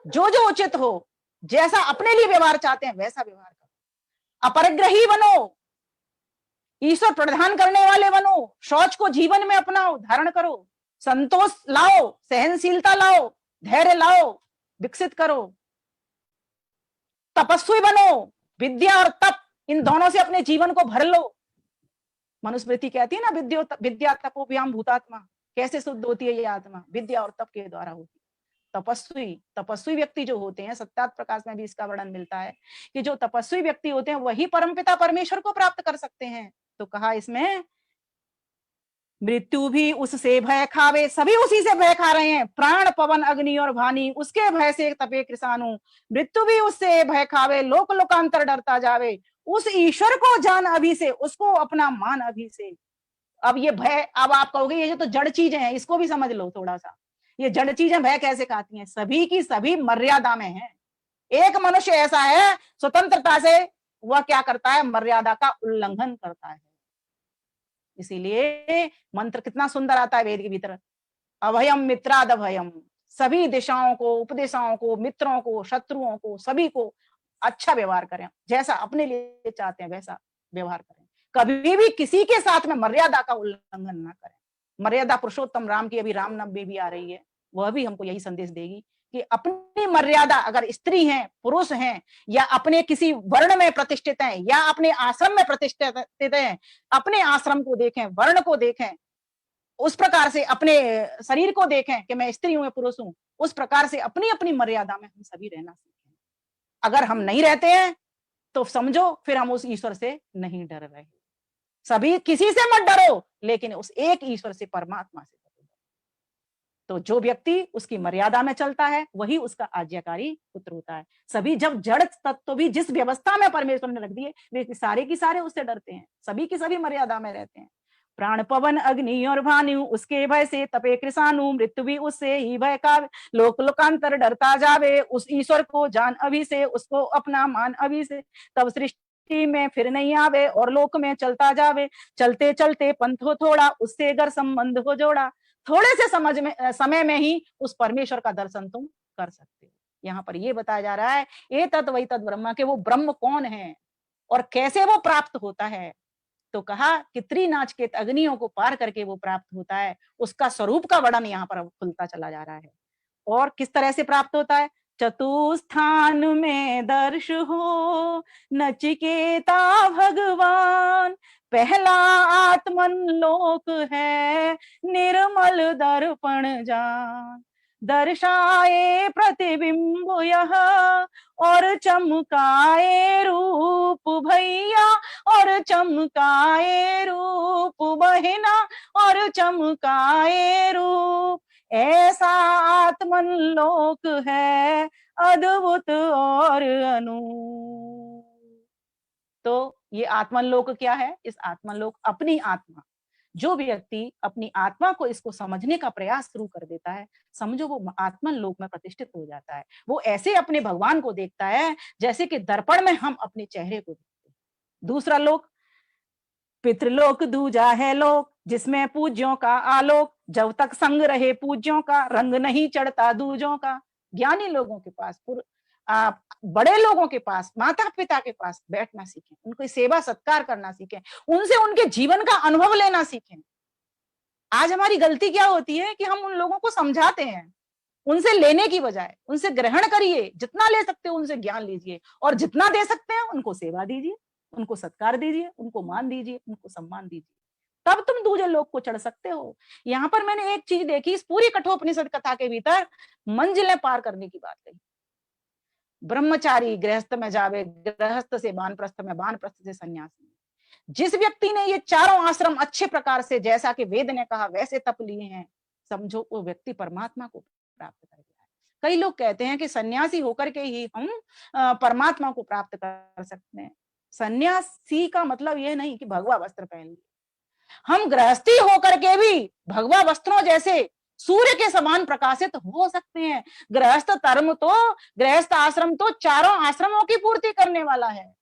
B: जो जो उचित हो, जैसा अपने लिए व्यवहार चाहते हैं वैसा व्यवहार करो। अपरिग्रही बनो, ईश्वर प्रदान करने वाले बनो, शौच को जीवन में अपनाओ, धारण करो, संतोष लाओ, सहनशीलता लाओ, धैर्य लाओ, विकसित करो। तपस्वी बनो, विद्या और तप इन दोनों से अपने जीवन को भर लो। मनुस्मृति कहती है ना, विद्या तपोभ्याम भूतात्मा। कैसे शुद्ध होती है ये आत्मा? विद्या और तप के द्वारा होती है। तपस्वी व्यक्ति जो होते हैं, सत्यार्थ प्रकाश में भी इसका वर्णन मिलता है कि जो तपस्वी व्यक्ति होते हैं वही परमपिता परमेश्वर को प्राप्त कर सकते हैं। तो कहा इसमें मृत्यु भी उससे भय खावे, सभी उसी से भय खा रहे हैं। प्राण पवन अग्नि और भानी, उसके भय से तपे कृषाणु, मृत्यु भी उससे भय खावे, लोक लोकांतर डरता जावे। उस ईश्वर को जान अभी से, उसको अपना मान अभी से। अब ये भय, अब आप कहोगे ये जो तो जड़ चीजें हैं, इसको भी समझ लो थोड़ा सा। ये जड़ चीजें भय कैसे खाती हैं? सभी की सभी मर्यादा में है। एक मनुष्य ऐसा है स्वतंत्रता से वह क्या करता है? मर्यादा का उल्लंघन करता है। इसीलिए मंत्र कितना सुंदर आता है वेद के भीतर, अभयम मित्राद अभयम। सभी दिशाओं को, उपदिशाओं को, मित्रों को, शत्रुओं को, सभी को अच्छा व्यवहार करें, जैसा अपने लिए चाहते हैं वैसा व्यवहार करें। कभी भी किसी के साथ में मर्यादा का उल्लंघन ना करें। मर्यादा पुरुषोत्तम राम की अभी रामनवमी भी आ रही है, वह भी हमको यही संदेश देगी कि अपनी मर्यादा, अगर स्त्री हैं, पुरुष हैं, या अपने किसी वर्ण में प्रतिष्ठित हैं, या अपने आश्रम में प्रतिष्ठित हैं, अपने आश्रम को देखें, वर्ण को देखें, उस प्रकार से अपने शरीर को देखें कि मैं स्त्री हूं, मैं पुरुष हूं, उस प्रकार से अपनी अपनी मर्यादा में हम सभी रहना सीखें। अगर हम नहीं रहते हैं तो समझो फिर हम उस ईश्वर से नहीं डर रहे। सभी किसी से मत डरो, लेकिन उस एक ईश्वर से, परमात्मा से डरो। तो जो व्यक्ति उसकी मर्यादा में चलता है वही उसका आज्ञाकारी पुत्र होता है। सभी जब जड़ तत्व भी जिस व्यवस्था में परमेश्वर ने रख दिए, वे सारे की सारे उससे डरते हैं, सभी की सभी मर्यादा में रहते हैं। प्राण पवन अग्नि और भानु उसके भय से तपे कृषाणु, मृत्यु भी उससे ही भय का, लोक लोकांतर डरता जावे, उस ईश्वर को जान अभी से, उसको अपना मान अभी से, तब सृष्टि में फिर नहीं आवे और लोक में चलता जावे, चलते चलते पंथ हो थोड़ा, उससे अगर संबंध हो जोड़ा, थोड़े से समय में ही उस परमेश्वर का दर्शन तुम कर सकते हो। यहाँ पर ये बताया जा रहा है ये तत् वही तत् ब्रह्म, के वो ब्रह्म कौन है और कैसे वो प्राप्त होता है। तो कहा कि त्रिनाचिकेत अग्नियों को पार करके वो प्राप्त होता है। उसका स्वरूप का वर्णन यहाँ पर खुलता चला जा रहा है। और किस तरह से प्राप्त होता है? चतुस्थान में दर्श हो नचिकेता भगवान, पहला आत्मन लोक है निर्मल दर्पण जान, दर्शाए प्रतिबिंब यह और चमकाए रूप भैया, और चमकाए रूप बहिना, और चमकाए रूप, ऐसा आत्मन लोक है अद्भुत और अनूप। तो ये आत्मन लोक क्या है? इस आत्मन लोक अपनी आत्मा, जो व्यक्ति अपनी आत्मा को इसको समझने का प्रयास शुरू कर देता है, समझो वो आत्मन लोक में प्रतिष्ठित हो जाता है। वो ऐसे अपने भगवान को देखता है जैसे कि दर्पण में हम अपने चेहरे को देखते हैं। दूसरा लोक पितृलोक दूजा है लोक, जिसमें पूज्यों का आलोक, जब तक संग रहे पूज्यों का, रंग नहीं चढ़ता दूजों का। ज्ञानी लोगों के पास, बड़े लोगों के पास, माता पिता के पास बैठना सीखें, उनकी सेवा सत्कार करना सीखें, उनसे उनके जीवन का अनुभव लेना सीखें। आज हमारी गलती क्या होती है कि हम उन लोगों को समझाते हैं, उनसे लेने की बजाय उनसे ग्रहण करिए, जितना ले सकते हो उनसे ज्ञान लीजिए, और जितना दे सकते हैं उनको सेवा दीजिए, उनको सत्कार दीजिए, उनको मान दीजिए, उनको सम्मान दीजिए, तब तुम दूसरे लोग को चढ़ सकते हो। यहाँ पर मैंने एक चीज देखी इस पूरी कठोपनिषद कथा के भीतर, मंजिलें पार करने की बात कही। ब्रह्मचारी गृहस्थ में जावे, गृहस्थ से वानप्रस्थ में, वानप्रस्थ से संन्यास में। जिस व्यक्ति ने ये चारों आश्रम अच्छे प्रकार से, जैसा कि वेद ने कहा वैसे तप लिए हैं, समझो वो व्यक्ति परमात्मा को प्राप्त कर गया है। कई लोग कहते हैं कि सन्यासी होकर के ही हम परमात्मा को प्राप्त कर सकते हैं। सन्यासी का मतलब ये नहीं कि भगवा वस्त्र पहन लिए, हम गृहस्थी होकर के भी भगवा वस्त्रों जैसे सूर्य के समान प्रकाशित हो सकते हैं। गृहस्थ धर्म तो, गृहस्थ आश्रम तो चारों आश्रमों की पूर्ति करने वाला है,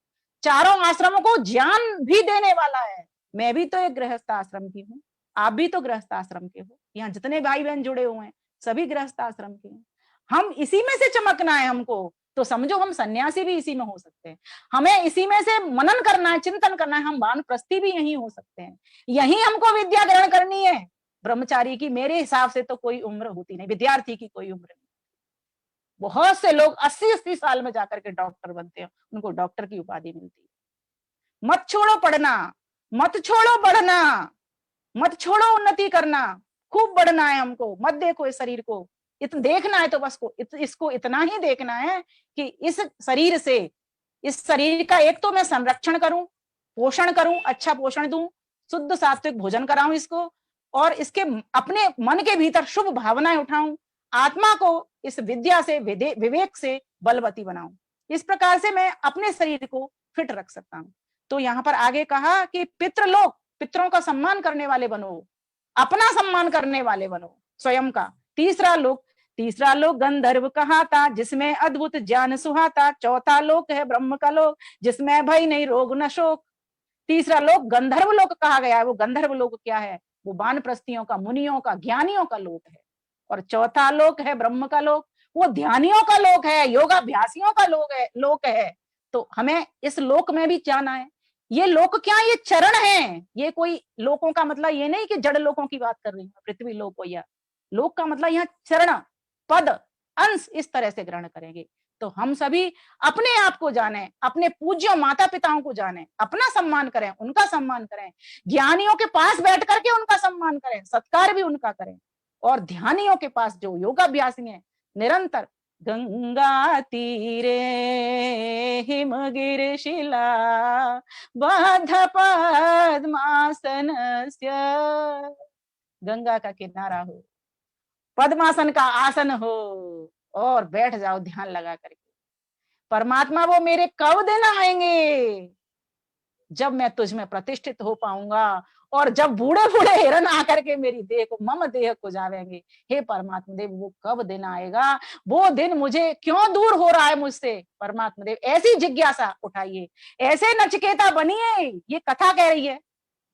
B: चारों आश्रमों को ज्ञान भी देने वाला है। मैं भी तो एक गृहस्थ आश्रम की हूँ, आप भी तो गृहस्थ आश्रम के हो, यहाँ जितने भाई बहन जुड़े हुए हैं सभी गृहस्थ आश्रम के हैं। हम इसी में से चमकना है हमको, तो समझो हम सन्यासी भी इसी में हो सकते हैं। हमें इसी में से मनन करना है, चिंतन करना है, हम वानप्रस्थी भी यही हो सकते हैं। यही हमको विद्या ग्रहण करनी है। ब्रह्मचारी की मेरे हिसाब से तो कोई उम्र होती नहीं, विद्यार्थी की कोई उम्र नहीं। बहुत से लोग 80-80 साल में जाकर के डॉक्टर बनते हैं, उनको डॉक्टर की उपाधि मिलती है। मत छोड़ो पढ़ना, मत छोड़ो बढ़ना, मत छोड़ो उन्नति करना, खूब बढ़ना है हमको। मत देखो इस शरीर को, देखना है तो बस इसको इतना ही देखना है कि इस शरीर से, इस शरीर का एक तो मैं संरक्षण करूं, पोषण करूं, अच्छा पोषण दूं, शुद्ध सात्विक भोजन कराऊं इसको, और इसके अपने मन के भीतर शुभ भावनाएं उठाऊं, आत्मा को इस विद्या से, विवेक से बलवती बनाऊं। इस प्रकार से मैं अपने शरीर को फिट रख सकता हूं। तो यहाँ पर आगे कहा कि पितृलोक, पितरों का सम्मान करने वाले बनो, अपना सम्मान करने वाले बनो स्वयं का। तीसरा लोक गंधर्व कहाता, जिसमें अद्भुत ज्ञान सुहाता। चौथा लोक है ब्रह्म का लोक, जिसमें भय नहीं रोग न शोक। तीसरा लोक गंधर्व लोक कहा गया है। वो गंधर्व लोक क्या है? वो वानप्रस्थियों का, मुनियों का, ज्ञानियों का लोक है। और चौथा लोक है ब्रह्म का लोक, वो ध्यानियों का लोक है, योगाभ्यासियों का लोक है। तो हमें इस लोक में भी जाना है। ये लोक क्या, ये चरण है। ये कोई लोकों का मतलब ये नहीं कि जड़ लोकों की बात कर रही हूँ, पृथ्वी लोक हो या लोक का मतलब यहाँ चरण, पद, अंश इस तरह से ग्रहण करेंगे तो हम सभी अपने आप को जाने, अपने पूज्य माता पिताओं को जाने, अपना सम्मान करें, उनका सम्मान करें, ज्ञानियों के पास बैठ करके उनका सम्मान करें, सत्कार भी उनका करें, और ध्यानियों के पास जो योगाभ्यासी हैं निरंतर गंगा तीरे हिमगिर शिला बद्ध पद्मासनस्य, गंगा का किनारा हो, पद्मासन का आसन हो और बैठ जाओ ध्यान लगा करके। परमात्मा वो मेरे कब दिन आएंगे? जब मैं तुझ में प्रतिष्ठित हो पाऊंगा और जब बूढ़े बूढ़े हिरन आकर के मेरी देह को मम देह को जावेंगे। हे परमात्मा देव वो कब दिन आएगा? वो दिन मुझे क्यों दूर हो रहा है मुझसे? परमात्मा देव ऐसी जिज्ञासा उठाइए, ऐसे नचिकेता बनिए। ये कथा कह रही है,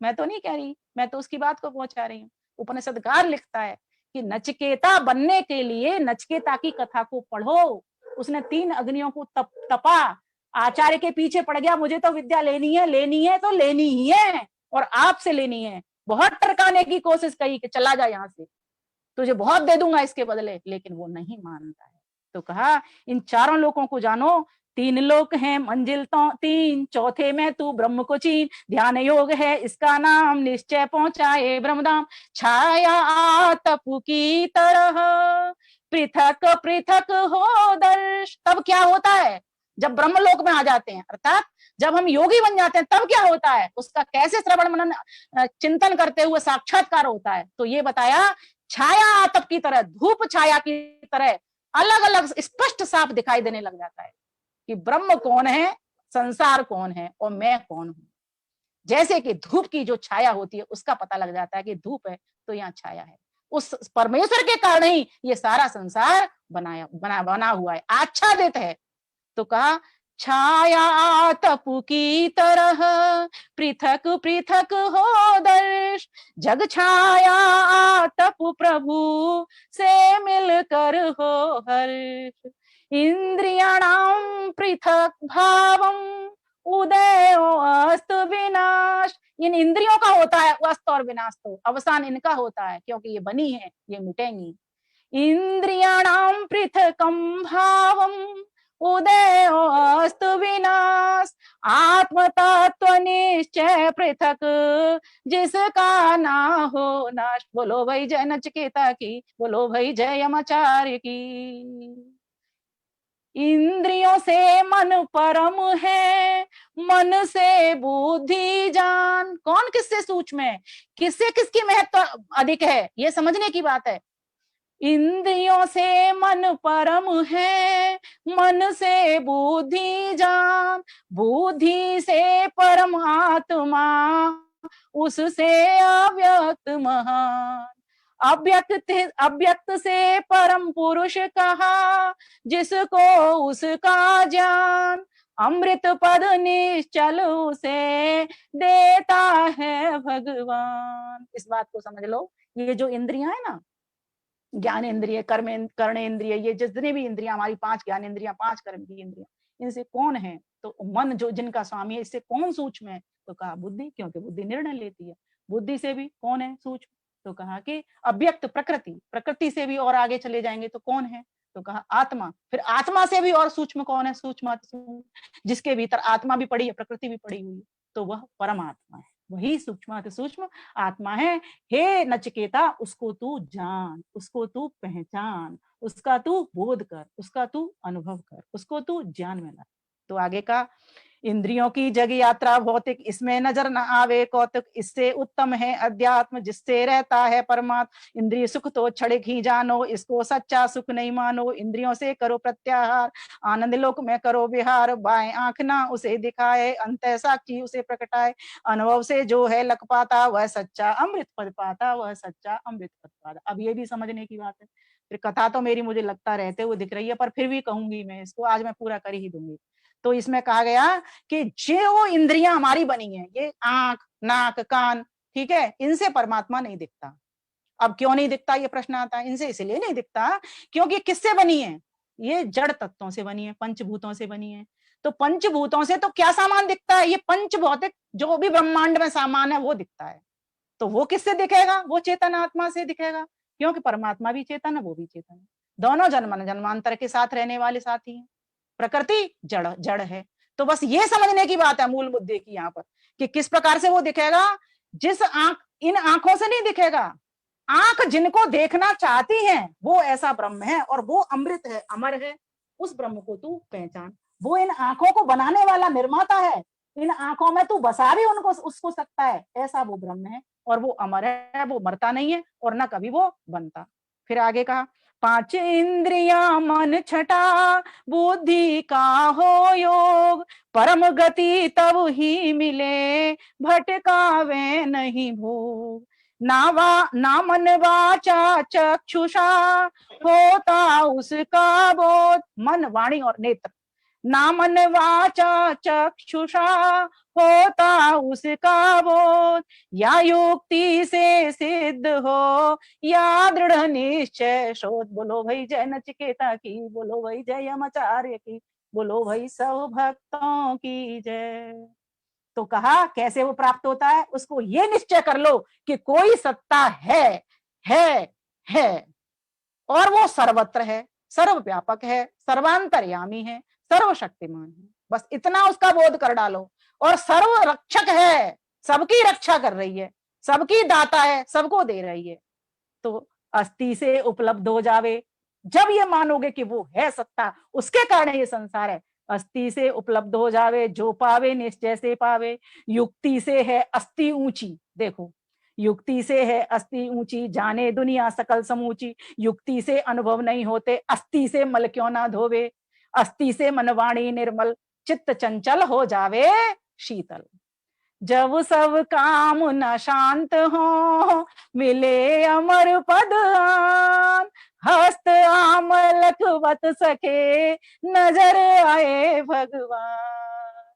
B: मैं तो नहीं कह रही, मैं तो उसकी बात को पहुंचा रही हूँ। उपनिषदकार लिखता है कि नचिकेता बनने के लिए नचिकेता की कथा को पढ़ो। उसने 3 अग्नियों को तपा, आचार्य के पीछे पड़ गया, मुझे तो विद्या लेनी है तो लेनी ही है और आपसे लेनी है। बहुत टरकाने की कोशिश की कि चला जा यहाँ से, तुझे बहुत दे दूंगा इसके बदले, लेकिन वो नहीं मानता है। तो कहा इन चारों लोगों को जानो, 3 लोक हैं मंजिल तो 3, चौथे में तू ब्रह्म को चीन, ध्यान योग है इसका नाम, निश्चय पहुंचाए ब्रह्मधाम, छाया तप की तरह पृथक पृथक हो दर्श। तब क्या होता है जब ब्रह्मलोक में आ जाते हैं, अर्थात जब हम योगी बन जाते हैं, तब क्या होता है? उसका कैसे श्रवण मनन चिंतन करते हुए साक्षात्कार होता है। तो ये बताया, छाया आतप की तरह, धूप छाया की तरह अलग अलग स्पष्ट साफ दिखाई देने लग जाता है कि ब्रह्म कौन है, संसार कौन है और मैं कौन हूं। जैसे कि धूप की जो छाया होती है उसका पता लग जाता है कि धूप है तो यहाँ छाया है। उस परमेश्वर के कारण ही ये सारा संसार बना हुआ है, आच्छादित है। तो कहा छाया तप की तरह पृथक पृथक हो दर्श, जग छाया तप प्रभु से मिलकर हो हर्ष, इंद्रियाणाम पृथक भावम उदय अस्त विनाश। इन इंद्रियों का होता है अस्त और विनाश, तो अवसान इनका होता है, क्योंकि ये बनी है, ये मिटेंगी। इंद्रियाणाम पृथकम भावम उदय अस्त विनाश, आत्म तत्व निश्चय पृथक जिसका ना हो नाश। बोलो भाई जय नचिकेता की, बोलो भाई जय यमाचार्य की। इंद्रियों से मन परम है, मन से बुद्धि जान। कौन किससे सूक्ष्म है, किससे किसकी महत्व अधिक है, ये समझने की बात है। इंद्रियों से मन परम है, मन से बुद्धि जान, बुद्धि से परमात्मा, उससे अव्यक्त महान। अव्यक्त से परम पुरुष कहा, जिसको उसका ज्ञान, अमृत पद निश्चल उसे देता है भगवान। इस बात को समझ लो, ये जो इंद्रियां है ना, ज्ञान इंद्रिय, कर्ण इंद्रिय, ये जितने भी इंद्रियां हमारी 5 ज्ञान इंद्रियां, 5 कर्म की इंद्रियां, इनसे कौन है? तो मन जो जिनका स्वामी है, इससे कौन सूक्ष्म है? तो कहा बुद्धि, क्योंकि बुद्धि निर्णय लेती है। बुद्धि से भी कौन है सूक्ष्म? तो कहा कि अव्यक्त प्रकृति, प्रकृति से भी और आगे चले जाएंगे तो कौन है? तो कहा आत्मा। फिर आत्मा से भी और सूक्ष्म कौन है? सूक्ष्म, जिसके भीतर आत्मा भी पड़ी है, प्रकृति भी पड़ी हुई है, तो वह परमात्मा है, वही सूक्ष्म आत्मा है। हे नचिकेता, उसको तू जान, उसको तू पहचान, उसका तू बोध कर, उसका तू अनुभव कर, उसको तू ज्ञान में ला। तो आगे का, इंद्रियों की जग यात्रा भौतिक, इसमें नजर न आवे कौतुक, इससे उत्तम है अध्यात्म जिससे रहता है परमात्मा। इंद्रिय सुख तो क्षणिक ही जानो, इसको सच्चा सुख नहीं मानो। इंद्रियों से करो प्रत्याहार, आनंद लोक में करो विहार, बाएं आंख ना उसे दिखाए, अंतः साक्षी उसे प्रकटाए। अनुभव से जो है लख पाता, वह सच्चा अमृत पद पाता, वह सच्चा अमृत पद पाता। अब ये भी समझने की बात है। फिर कथा तो मेरी मुझे लगता रहते हुए दिख रही है, पर फिर भी कहूंगी मैं इसको, आज मैं पूरा कर ही दूंगी। तो इसमें कहा गया कि जो इंद्रियां हमारी बनी है, ये आंख, नाक, कान, ठीक है, इनसे परमात्मा नहीं दिखता। अब क्यों नहीं दिखता, ये प्रश्न आता है। इनसे इसलिए नहीं दिखता क्योंकि किससे बनी है? ये जड़ तत्वों से बनी है, पंचभूतों से बनी है। तो पंचभूतों से तो क्या सामान दिखता है? ये पंच भौतिक जो भी ब्रह्मांड में सामान है वो दिखता है। तो वो किससे दिखेगा? वो चेतन आत्मा से दिखेगा, क्योंकि परमात्मा भी चेतन है, वो भी चेतन है। दोनों जन्म जन्मांतर के साथ रहने वाले साथी हैं। प्रकृति जड़ जड़ है। तो बस ये समझने की बात है मूल मुद्दे की यहाँ पर, कि किस प्रकार से वो दिखेगा। जिस इन आंखों से नहीं दिखेगा, आंख जिनको देखना चाहती है वो ऐसा ब्रह्म है, और वो अमृत है, अमर है। उस ब्रह्म को तू पहचान। वो इन आंखों को बनाने वाला निर्माता है, इन आंखों में तू बसा भी उसको सकता है, ऐसा वो ब्रह्म है। और वो अमर है, वो मरता नहीं है और ना कभी वो बनता। फिर आगे कहा, पांच इंद्रियां मन छठा बुद्धि का हो योग, परम गति तब ही मिले भटकावे नहीं भोग। ना मन वाचा चक्षुषा होता उसका बोध। मन, वाणी और नेत्र। ना मन वाचा चक्षुषा होता उसका बोध, या युक्ति से सिद्ध हो या दृढ़ निश्चय शोध। बोलो भाई जय नचिकेता की, बोलो भाई जय यमाचार्य की, बोलो भाई सब भक्तों की जय। तो कहा कैसे वो प्राप्त होता है, उसको ये निश्चय कर लो कि कोई सत्ता है और वो सर्वत्र है, सर्वव्यापक है, सर्वांतर्यामी है, सर्वशक्तिमान है। बस इतना उसका बोध कर डालो। और सर्व रक्षक है, सबकी रक्षा कर रही है, सबकी दाता है, सबको दे रही है। तो अस्थि से उपलब्ध हो जावे। जब ये मानोगे कि वो है सत्ता, उसके कारण ये संसार है, अस्थि से उपलब्ध हो जावे। जो पावे निश्चय से पावे। युक्ति से है अस्थि ऊंची, देखो युक्ति से है अस्थि ऊंची, जाने दुनिया सकल समूची। युक्ति से अनुभव नहीं होते, अस्थि से मल क्यों ना धोवे। अस्थि से मनवाणी निर्मल, चित्त चंचल हो जावे शीतल। जब सब काम न शांत हो, मिले अमर पद आन। हस्त आम लखवत सके, नजर आए भगवान।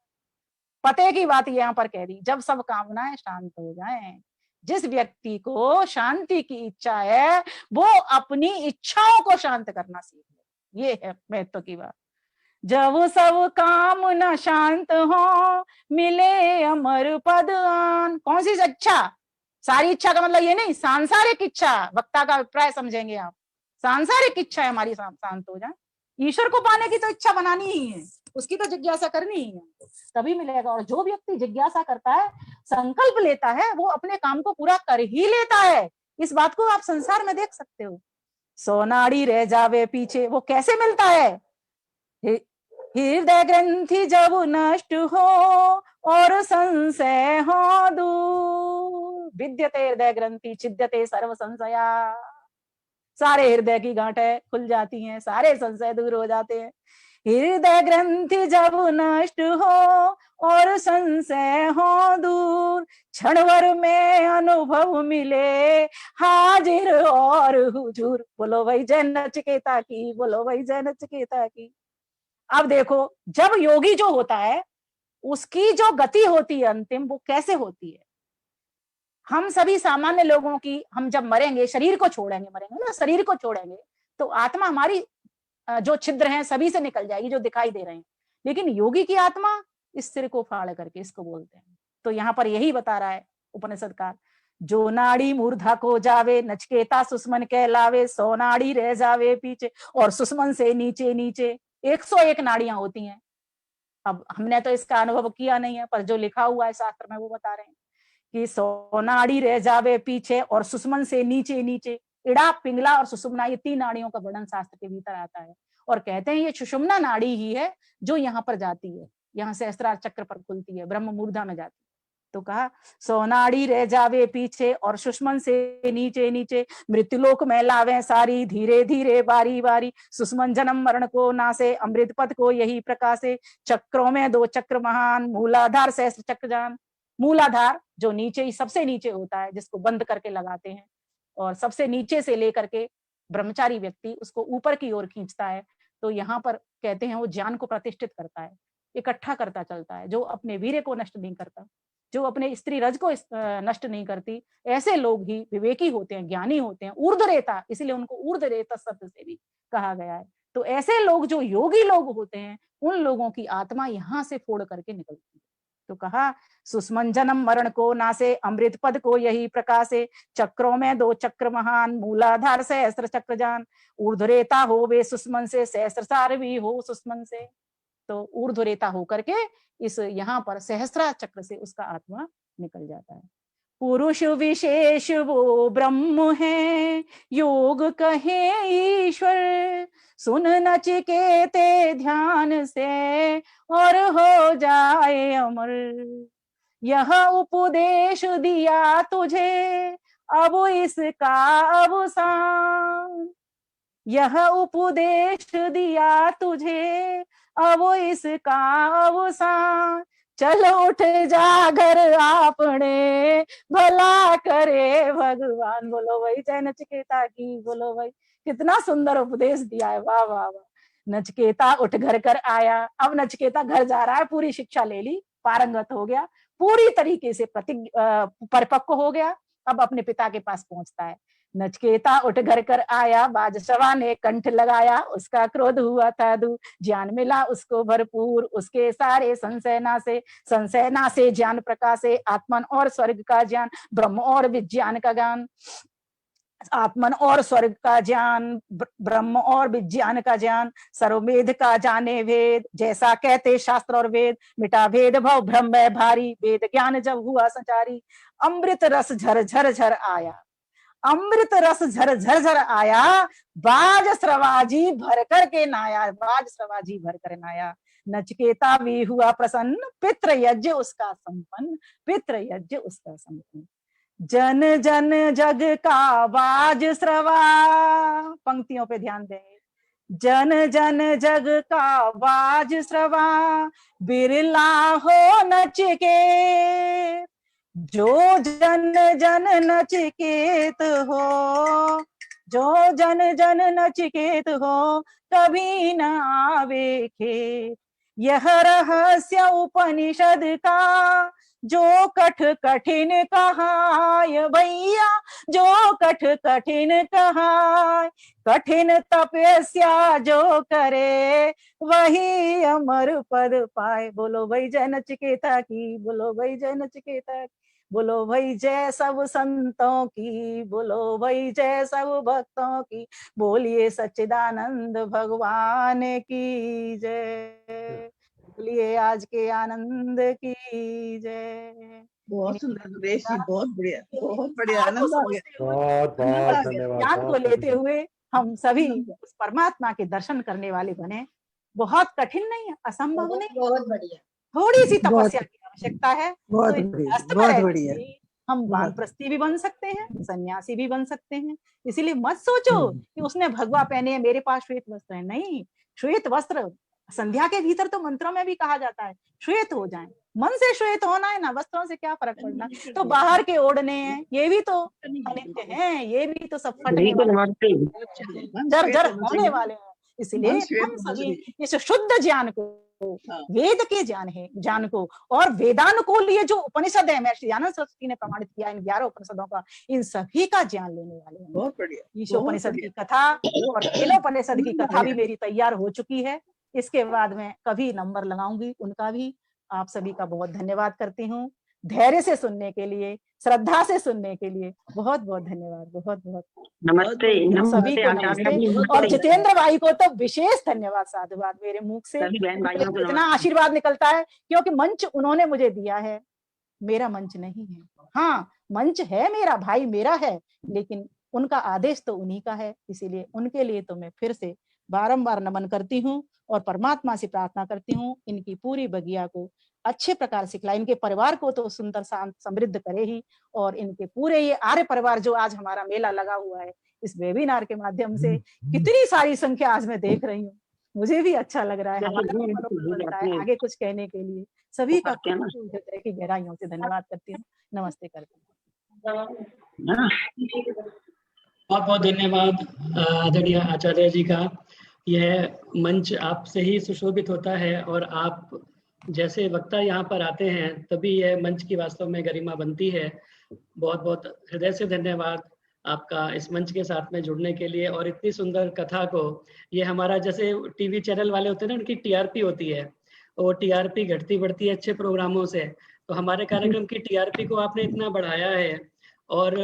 B: पते की बात यहाँ पर कह दी, जब सब कामनाएं शांत हो जाएं। जिस व्यक्ति को शांति की इच्छा है, वो अपनी इच्छाओं को शांत करना सीख ले। ये है महत्व की बात। जब सब काम न शांत हो, मिले अमर पद आन। कौन सी इच्छा? सारी इच्छा का मतलब ये नहीं, सांसारिक इच्छा। वक्ता का अभिप्राय समझेंगे आप। सांसारिक इच्छा है हमारी शांत हो जाए। ईश्वर को पाने की तो इच्छा बनानी ही है, उसकी तो जिज्ञासा करनी ही है, तभी मिलेगा। और जो व्यक्ति जिज्ञासा करता है, संकल्प लेता है, वो अपने काम को पूरा कर ही लेता है। इस बात को आप संसार में देख सकते हो। सोनाड़ी रह जावे पीछे, वो कैसे मिलता है? हृदय ग्रंथि जब नष्ट हो और संशय हो दूर। विद्यते हृदय ग्रंथि छिद्यते सर्व संशया। सारे हृदय की गांठें खुल जाती हैं, सारे संशय दूर हो जाते हैं। हृदय ग्रंथि जब नष्ट हो और संशय हो दूर, क्षणभर में अनुभव मिले हाजिर और हुजूर। बोलो भाई जय नचिकेता की, बोलो भाई जय नचिकेता की। अब देखो, जब योगी जो होता है, उसकी जो गति होती है अंतिम, वो कैसे होती है? हम सभी सामान्य लोगों की, हम जब मरेंगे, शरीर को छोड़ेंगे, मरेंगे ना, शरीर को छोड़ेंगे, तो आत्मा हमारी जो छिद्र हैं सभी से निकल जाएगी, जो दिखाई दे रहे हैं। लेकिन योगी की आत्मा इस सिर को फाड़ करके, इसको बोलते हैं। तो यहाँ पर यही बता रहा है उपनिषदकार, जो नाड़ी मूर्धा को जावे, नचकेता सुषमन कहलावे। 100 नाड़ी रह जावे पीछे और सुषमन से नीचे नीचे 101 नाड़ियां होती हैं। अब हमने तो इसका अनुभव किया नहीं है, पर जो लिखा हुआ है शास्त्र में वो बता रहे हैं कि 100 नाड़ी रह जावे पीछे और सुषमन से नीचे नीचे। इड़ा, पिंगला और सुषुम्ना, ये 3 नाड़ियों का वर्णन शास्त्र के भीतर आता है। और कहते हैं ये सुषुम्ना नाड़ी ही है जो यहाँ पर जाती है, यहाँ से सहस्त्रार चक्र पर खुलती है, ब्रह्म मूर्धा में जाती है। तो कहा 100 नाड़ी रह जावे पीछे और सुषमन से नीचे नीचे, मृत्युलोक में लावे सारी, धीरे धीरे बारी बारी। सुषमन जन्म मरण को नासे, अमृत पद को यही प्रकाशे। चक्रों में 2 चक्र महान, मूलाधार सहस्त्र चक्र जान। मूलाधार जो नीचे ही सबसे नीचे होता है, जिसको बंद करके लगाते हैं, और सबसे नीचे से लेकर के ब्रह्मचारी व्यक्ति उसको ऊपर की ओर खींचता है। तो यहाँ पर कहते हैं वो ज्ञान को प्रतिष्ठित करता है, इकट्ठा करता चलता है, जो अपने वीर्य को नष्ट नहीं करता, जो अपने स्त्री रज को नष्ट नहीं करती। ऐसे लोग ही विवेकी होते हैं, ज्ञानी होते हैं, ऊर्ध्वरेता, इसीलिए उनको ऊर्ध्वरेता शब्द से भी कहा गया है। तो ऐसे लोग जो योगी लोग होते हैं, उन लोगों की आत्मा यहाँ से फोड़ करके निकलती है। तो कहा सुस्मन जन्म मरण को नासे, अमृत पद को यही प्रकाशे, चक्रों में 2 चक्र महान, मूलाधार सहस्त्र चक्र जान, ऊर्ध्वरेता हो वे सुस्मन से, सहस्त्रसार भी हो सुस्मन से। तो ऊर्ध्वरेता होकर के इस यहाँ पर सहस्त्र चक्र से उसका आत्मा निकल जाता है। पुरुष विशेष वो ब्रह्म है, योग कहे ईश्वर, सुन नचिकेते ध्यान से और हो जाए अमर। यह उपदेश दिया तुझे अब इसका अवसान, यह उपदेश दिया तुझे अब इसका अवसान, चल उठ जा घर आपने भला करे भगवान। बोलो भाई जय नचिकेता की, बोलो भाई। कितना सुंदर उपदेश दिया है, वाह वाह वाह। नचिकेता उठ घर कर आया। अब नचिकेता घर जा रहा है, पूरी शिक्षा ले ली, पारंगत हो गया, पूरी तरीके से परिपक्व हो गया। अब अपने पिता के पास पहुंचता है। नचिकेता उठ घर कर आया, बाजसवा ने कंठ लगाया, उसका क्रोध हुआ था दूर, ज्ञान मिला उसको भरपूर, उसके सारे संशय नासे ज्ञान प्रकाशे, आत्मन और स्वर्ग का ज्ञान, ब्रह्म और विज्ञान का ज्ञान, आत्मन और स्वर्ग का ज्ञान, ब्रह्म और विज्ञान का ज्ञान, सर्ववेद का जाने वेद, जैसा कहते शास्त्र और वेद, मिटा भेद भव भ्रम है भारी, वेद ज्ञान जब हुआ संचारी, अमृत रस झर झर झर आया, अमृत रस झर झर झर आया, बाज श्रवाजी भर कर के नाया, बाज श्रवाजी भर कर नाया। नचिकेता भी हुआ प्रसन्न, पितृ यज्ञ उसका संपन्न, पितृ यज्ञ उसका संपन्न। जन जन जग का बाज श्रवा, पंक्तियों पे ध्यान देंगे। जन जन जग का बाज श्रवा, बिरला हो नचिकेत, जो जन जन नचिकेत हो, जो जन जन नचिकेत हो, कभी न आवे खेत। यह रहस्य उपनिषद का, जो कठ कठिन कहाय भैया, जो कठ कठिन कहाय, कठिन तपस्या जो करे वही अमर पद पाए। बोलो भाई जय नचिकेता की, बोलो भाई जय नचिकेता की, बोलो भाई जय सब संतों की, बोलो भाई जय सब भक्तों की, बोलिए सच्चिदानंद भगवान की जय, बोलिए आज के आनंद की जय।
C: बहुत सुंदर नरेश जी, बहुत बढ़िया, बहुत बढ़िया, आनंद आ गया।
E: बहुत बहुत धन्यवाद।
B: ज्ञान को लेते हुए हम सभी उस परमात्मा के दर्शन करने वाले बने। बहुत कठिन नहीं है, असंभव नहीं,
C: बहुत बढ़िया,
B: थोड़ी सी तपस्या की आवश्यकता है।
C: बहुत
B: तो
C: बढ़िया,
B: अस्त में
C: बहुत
B: रहते
C: बढ़िया।
B: हुए हम वानप्रस्थी भी बन सकते हैं, सन्यासी भी बन सकते हैं। इसीलिए मत सोचो कि उसने भगवा पहने है, मेरे पास श्वेत वस्त्र है। नहीं, श्वेत वस्त्र संध्या के भीतर तो मंत्रों में भी कहा जाता है श्वेत हो जाए, मन से श्वेत होना है ना, वस्त्रों से क्या फर्क पड़ना। तो बाहर के ओढ़ने हैं, ये भी तो अनित्य हैं, ये भी तो सब फटने वाले, जर जर होने वाले हैं। इसलिए हम सभी इस शुद्ध ज्ञान को, वेद के ज्ञान को और वेदानुकूल ये जो उपनिषद है, महर्षि दयानंद सरस्वती ने प्रमाणित किया इन 11 उपनिषदों का, इन सभी का ज्ञान लेने वाले हैं।
C: बहुत बढ़िया।
B: ईशोपनिषद की कथा और केलोपनिषद की कथा भी मेरी तैयार हो चुकी है। इसके बाद में कभी नंबर लगाऊंगी उनका भी। आप सभी का बहुत धन्यवाद करती हूँ, धैर्य से सुनने के लिए, श्रद्धा से सुनने के लिए बहुत बहुत धन्यवाद। बहुत बहुत
D: नमस्ते।
B: सभी को नमस्ते। और जितेंद्र भाई को तो विशेष धन्यवाद, साधुवाद। मेरे मुख से इतना आशीर्वाद निकलता है क्योंकि मंच उन्होंने मुझे दिया है, मेरा मंच नहीं है। हाँ, मंच है मेरा, भाई मेरा है, लेकिन उनका आदेश तो उन्हीं का है। इसीलिए उनके लिए तो मैं फिर से बारंबार नमन करती हूँ और परमात्मा से प्रार्थना करती हूँ इनकी पूरी बगिया को अच्छे प्रकार सिखलाए, इनके परिवार को तो सुंदर समृद्ध करे ही, और इनके पूरे ये आर्य परिवार जो आज हमारा मेला लगा हुआ है इस वेबिनार के माध्यम से, कितनी सारी संख्या आज मैं देख रही हूँ, मुझे भी अच्छा लग रहा है, हमारा बनता है आगे कुछ कहने के लिए। सभी का हृदय की गहराइयों से धन्यवाद करती हूँ, नमस्ते करती हूँ।
A: बहुत बहुत धन्यवाद आदरणीय आचार्य जी का। यह मंच आपसे ही सुशोभित होता है और आप जैसे वक्ता यहाँ पर आते हैं तभी यह मंच की वास्तव में गरिमा बनती है। बहुत बहुत हृदय से धन्यवाद आपका इस मंच के साथ में जुड़ने के लिए और इतनी सुंदर कथा को। ये हमारा जैसे टीवी चैनल वाले होते हैं ना, उनकी टीआरपी होती है, और टीआरपी घटती बढ़ती है अच्छे प्रोग्रामों से। तो हमारे कार्यक्रम की टीआरपी को आपने इतना बढ़ाया है और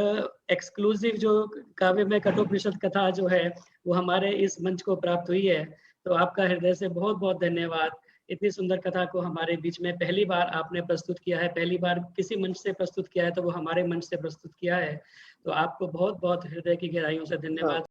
A: एक्सक्लूसिव जो काव्य में कठोपनिषद कथा जो है वो हमारे इस मंच को प्राप्त हुई है। तो आपका हृदय से बहुत बहुत धन्यवाद। इतनी सुंदर कथा को हमारे बीच में पहली बार आपने प्रस्तुत किया है, पहली बार किसी मंच से प्रस्तुत किया है तो वो हमारे मंच से प्रस्तुत किया है। तो आपको बहुत बहुत हृदय की गहराइयों से धन्यवाद।